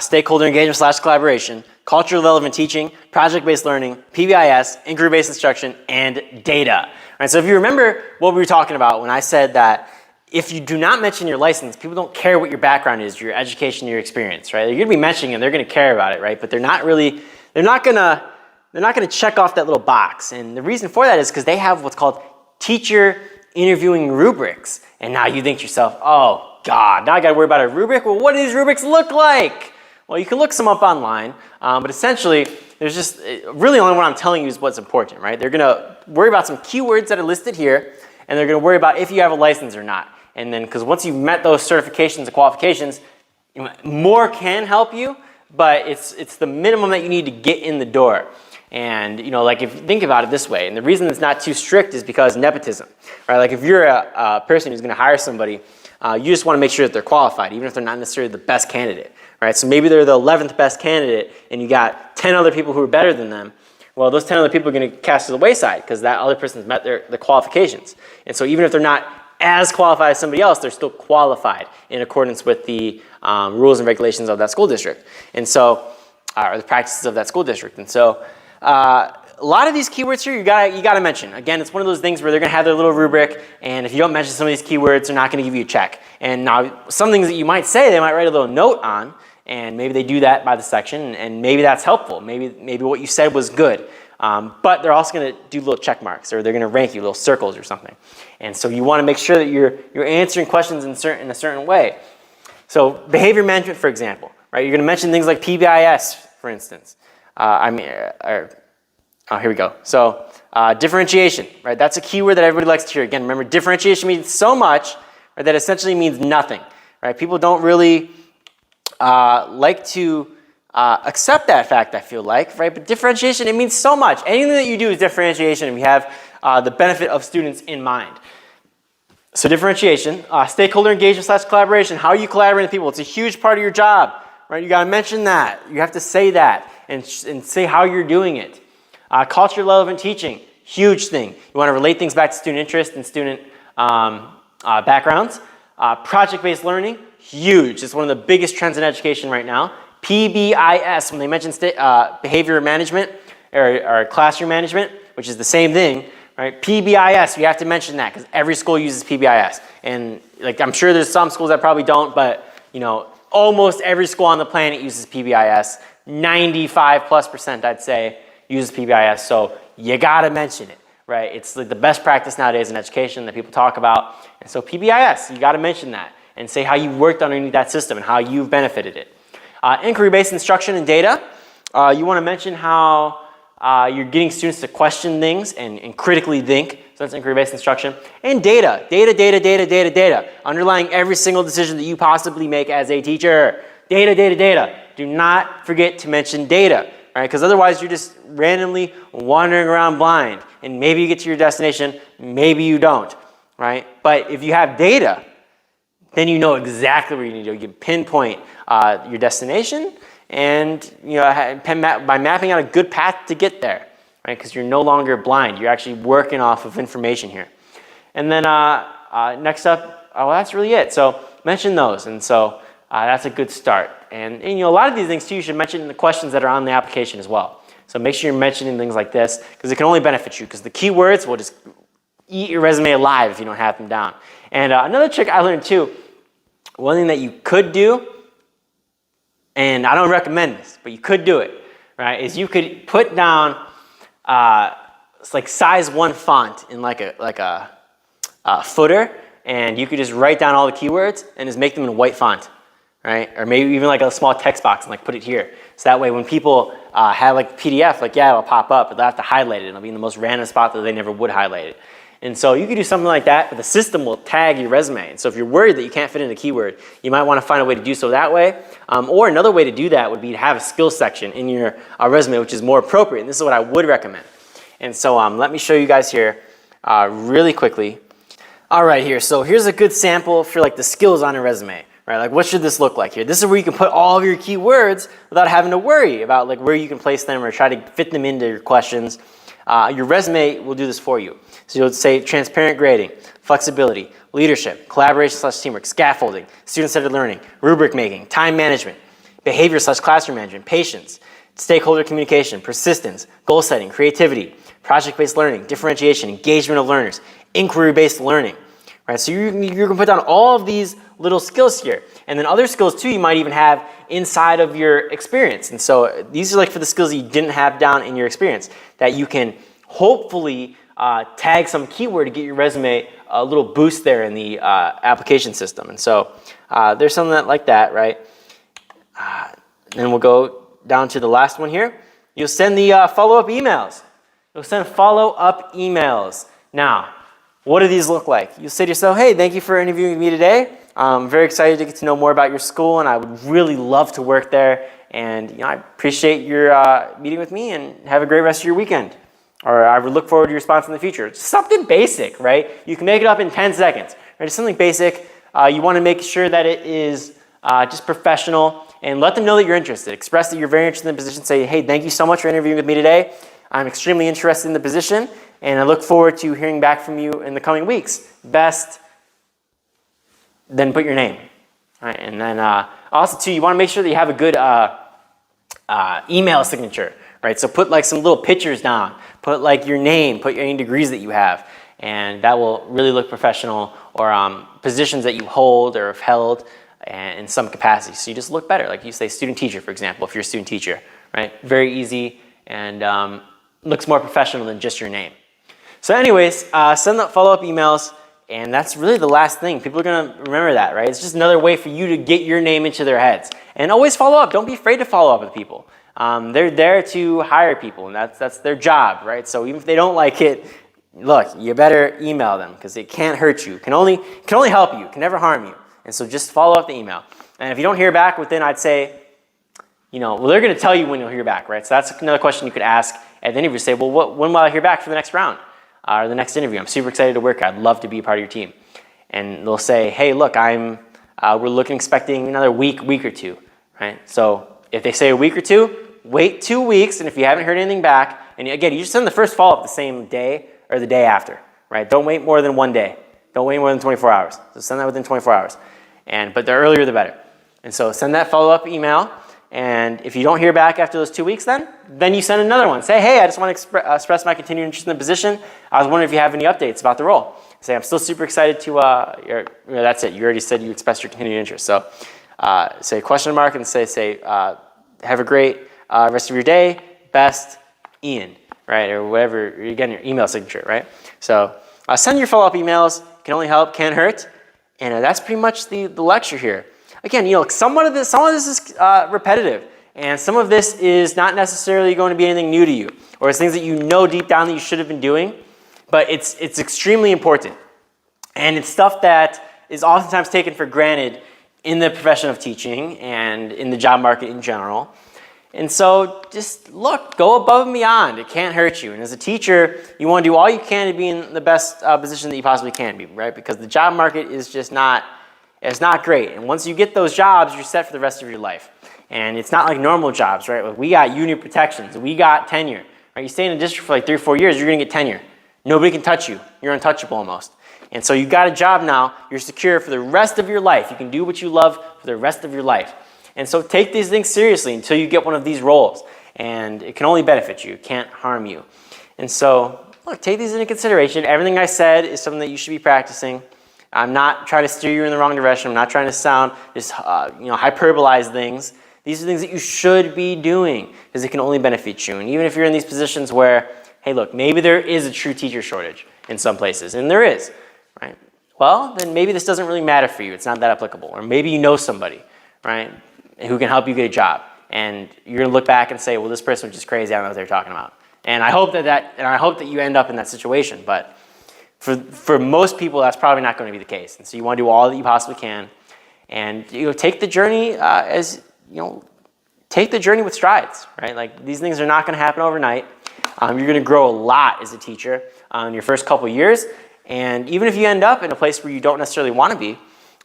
stakeholder engagement / collaboration, culturally relevant teaching, project-based learning, PBIS, inquiry-based instruction, and data. All right, so if you remember what we were talking about when I said that if you do not mention your license, people don't care what your background is, your education, your experience, right? They're going to be mentioning it, they're going to care about it, right? But they're not going to check off that little box. And the reason for that is because they have what's called teacher interviewing rubrics. And now you think to yourself, oh God, now I got to worry about a rubric? Well, what do these rubrics look like? Well, you can look some up online, but essentially, there's just, really only what I'm telling you is what's important, right? They're going to worry about some keywords that are listed here, and they're going to worry about if you have a license or not. And then, because once you've met those certifications and qualifications, more can help you, but it's the minimum that you need to get in the door. And, you know, like if you think about it this way, and the reason it's not too strict is because nepotism, right? Like if you're a person who's going to hire somebody, you just want to make sure that they're qualified, even if they're not necessarily the best candidate, right? So maybe they're the 11th best candidate, and you got 10 other people who are better than them. Well, those 10 other people are going to cast to the wayside because that other person's met the qualifications. And so even if they're not as qualified as somebody else, they're still qualified in accordance with the rules and regulations of that school district. And so, or the practices of that school district. And so, a lot of these keywords here, you gotta mention. Again, it's one of those things where they're gonna have their little rubric, and if you don't mention some of these keywords, they're not gonna give you a check. And now, some things that you might say, they might write a little note on, and maybe they do that by the section, and maybe that's helpful. Maybe what you said was good. But they're also gonna do little check marks, or they're gonna rank you, little circles or something. And so you wanna make sure that you're answering questions in a certain way. So behavior management, for example, right? You're gonna mention things like PBIS, for instance. Here we go. So differentiation, right? That's a keyword that everybody likes to hear. Again, remember, differentiation means so much, right, that essentially means nothing, right? People don't really like to accept that fact, I feel like, right? But differentiation, it means so much. Anything that you do is differentiation, and we have the benefit of students in mind. So differentiation, stakeholder engagement / collaboration, how you collaborate with people. It's a huge part of your job, right? You gotta mention that. You have to say that and say how you're doing it. Culturally relevant teaching, huge thing. You want to relate things back to student interest and student backgrounds. Project-based learning, huge. It's one of the biggest trends in education right now. PBIS, when they mention behavior management or classroom management, which is the same thing, right? PBIS, you have to mention that because every school uses PBIS. And like I'm sure there's some schools that probably don't, but you know, almost every school on the planet uses PBIS. 95+%, I'd say, uses PBIS, so you gotta mention it, right? It's like the best practice nowadays in education that people talk about. And so PBIS, you gotta mention that and say how you worked underneath that system and how you've benefited it. Inquiry-based instruction and data, you wanna mention how You're getting students to question things and critically think. So that's inquiry-based instruction. And data. Data. Underlying every single decision that you possibly make as a teacher. Data. Do not forget to mention data, right? Because otherwise you're just randomly wandering around blind. And maybe you get to your destination, maybe you don't, right? But if you have data, then you know exactly where you need to go. You can pinpoint your destination and by mapping out a good path to get there, right? Because you're no longer blind. You're actually working off of information here. And then next up, well, that's really it. So mention those. And so that's a good start. And a lot of these things too, you should mention in the questions that are on the application as well. So make sure you're mentioning things like this because it can only benefit you because the keywords will just eat your resume alive if you don't have them down. And another trick I learned too, one thing that you could do, and I don't recommend this, but you could do it, right, is you could put down it's like size 1 font in like a footer, and you could just write down all the keywords and just make them in white font, right? Or maybe even like a small text box and like put it here. So that way when people have like PDF, like it'll pop up, but they'll have to highlight it. It'll be in the most random spot that they never would highlight it. And so you could do something like that, but the system will tag your resume. And so if you're worried that you can't fit in a keyword, you might want to find a way to do so that way. Or another way to do that would be to have a skills section in your resume, which is more appropriate. And this is what I would recommend. And so let me show you guys here really quickly. All right, here. So here's a good sample for like the skills on a resume, right? Like what should this look like here? This is where you can put all of your keywords without having to worry about like where you can place them or try to fit them into your questions. Your resume will do this for you. So you'll say transparent grading, flexibility, leadership, collaboration/teamwork, scaffolding, student-centered learning, rubric making, time management, behavior/classroom management, patience, stakeholder communication, persistence, goal setting, creativity, project-based learning, differentiation, engagement of learners, inquiry-based learning. Right? So you're going to put down all of these little skills here. And then other skills too you might even have inside of your experience. And so these are like for the skills that you didn't have down in your experience that you can hopefully tag some keyword to get your resume a little boost there in the application system. And so there's something like that, right? Then we'll go down to the last one here. You'll send the follow-up emails. You'll send follow-up emails. Now, what do these look like? You'll say to yourself, hey, thank you for interviewing with me today. I'm very excited to get to know more about your school, and I would really love to work there. And I appreciate your meeting with me, and have a great rest of your weekend. Or I would look forward to your response in the future. It's something basic, right? You can make it up in 10 seconds. Right? It's something basic. You want to make sure that it is just professional, and let them know that you're interested. Express that you're very interested in the position. Say, hey, thank you so much for interviewing with me today. I'm extremely interested in the position, and I look forward to hearing back from you in the coming weeks. Best, then put your name. All right, and then also, too, you want to make sure that you have a good email signature. Right? So put like some little pictures down. Put like your name, put any degrees that you have, and that will really look professional, or positions that you hold or have held in some capacity. So you just look better. Like you say student teacher, for example, if you're a student teacher, right? Very easy and looks more professional than just your name. So anyways, send the follow-up emails, and that's really the last thing. People are gonna remember that, right? It's just another way for you to get your name into their heads. And always follow up. Don't be afraid to follow up with people. They're there to hire people, and that's their job, right? So even if they don't like it, look, you better email them because it can't hurt you. It can only help you. It can never harm you. And so just follow up the email. And if you don't hear back within, I'd say, well, they're going to tell you when you'll hear back, right? So that's another question you could ask at the interview. Say, well, when will I hear back for the next round or the next interview? I'm super excited to work. I'd love to be a part of your team. And they'll say, hey, look, we're expecting another week or two, right? So if they say a week or two, wait 2 weeks, and if you haven't heard anything back, and again, you just send the first follow-up the same day or the day after, right? Don't wait more than 1 day. Don't wait more than 24 hours. So send that within 24 hours. But the earlier the better. And so send that follow-up email, and if you don't hear back after those 2 weeks then you send another one. Say, hey, I just want to express my continued interest in the position. I was wondering if you have any updates about the role. Say, I'm still super excited to, that's it. You already said you expressed your continued interest. So say question mark and say, have a great rest of your day, best, Ian, right? Or whatever, again, your email signature, right? So send your follow-up emails. Can only help, can't hurt. And that's pretty much the lecture here. Again, some of this is repetitive. And some of this is not necessarily going to be anything new to you, or it's things that you know deep down that you should have been doing, but it's extremely important. And it's stuff that is oftentimes taken for granted in the profession of teaching and in the job market in general. And so just look, go above and beyond. It can't hurt you. And as a teacher, you want to do all you can to be in the best position that you possibly can be, right? Because the job market is just not great. And once you get those jobs, you're set for the rest of your life. And it's not like normal jobs, right? Like we got union protections, we got tenure. Right? You stay in a district for like 3 or 4 years, you're going to get tenure. Nobody can touch you. You're untouchable almost. And so you got a job now, you're secure for the rest of your life. You can do what you love for the rest of your life. And so take these things seriously until you get one of these roles. And it can only benefit you. It can't harm you. And so look, take these into consideration. Everything I said is something that you should be practicing. I'm not trying to steer you in the wrong direction. I'm not trying to sound just hyperbolize things. These are things that you should be doing because it can only benefit you. And even if you're in these positions where, hey, look, maybe there is a true teacher shortage in some places, and there is, right? Well, then maybe this doesn't really matter for you. It's not that applicable. Or maybe you know somebody, right, who can help you get a job. And you're going to look back and say, well, this person was just crazy. I don't know what they're talking about. And I hope that you end up in that situation. But for most people, that's probably not going to be the case. And so you want to do all that you possibly can. And take the journey take the journey with strides, right? Like these things are not going to happen overnight. You're going to grow a lot as a teacher in your first couple years. And even if you end up in a place where you don't necessarily want to be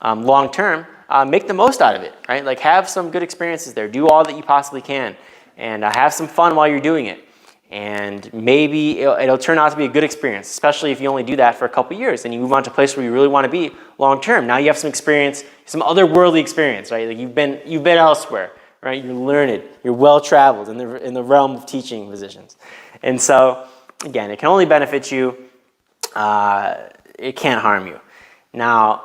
long term, make the most out of it, right? Like have some good experiences there. Do all that you possibly can. And have some fun while you're doing it. And maybe it'll turn out to be a good experience, especially if you only do that for a couple years and you move on to a place where you really want to be long term. Now you have some experience, some otherworldly experience, right? Like you've been elsewhere, right? You're learned, you're well traveled in the realm of teaching positions. And so again, it can only benefit you. It can't harm you. Now,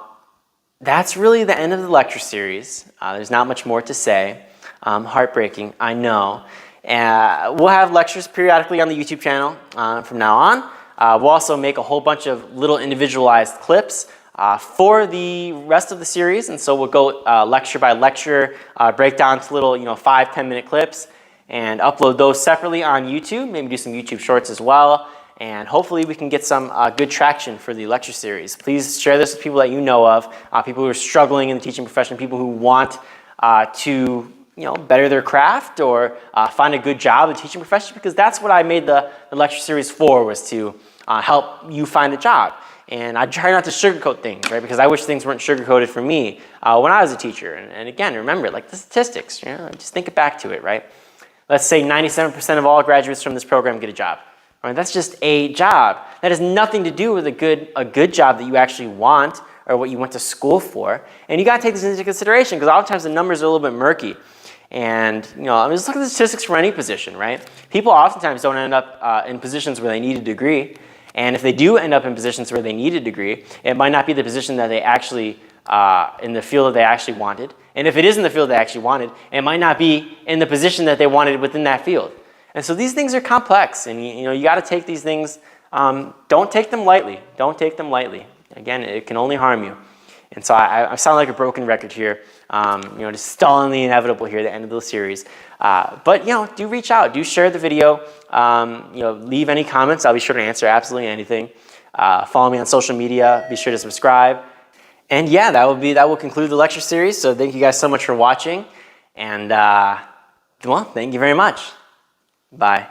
that's really the end of the lecture series. There's not much more to say. Heartbreaking, I know. We'll have lectures periodically on the YouTube channel from now on. We'll also make a whole bunch of little individualized clips for the rest of the series. And so we'll go lecture by lecture, break down to little 5-10 minute clips and upload those separately on YouTube. Maybe do some YouTube shorts as well. And hopefully we can get some good traction for the lecture series. Please share this with people that you know of, people who are struggling in the teaching profession, people who want to better their craft or find a good job in the teaching profession, because that's what I made the lecture series for, was to help you find a job. And I try not to sugarcoat things, right? Because I wish things weren't sugarcoated for me when I was a teacher. And again, remember, like the statistics, just think it back to it, right? Let's say 97% of all graduates from this program get a job. Right? That's just a job. That has nothing to do with a good job that you actually want or what you went to school for. And you got to take this into consideration, because oftentimes the numbers are a little bit murky. And just look at the statistics for any position, right? People oftentimes don't end up in positions where they need a degree. And if they do end up in positions where they need a degree, it might not be the position that they actually, in the field that they actually wanted. And if it is in the field they actually wanted, it might not be in the position that they wanted within that field. And so these things are complex, and you got to take these things. Don't take them lightly. Don't take them lightly. Again, it can only harm you. And so I sound like a broken record here, just stalling the inevitable here at the end of the series. But do reach out. Do share the video. Leave any comments. I'll be sure to answer absolutely anything. Follow me on social media. Be sure to subscribe. And yeah, that will conclude the lecture series. So thank you guys so much for watching. And thank you very much. Bye.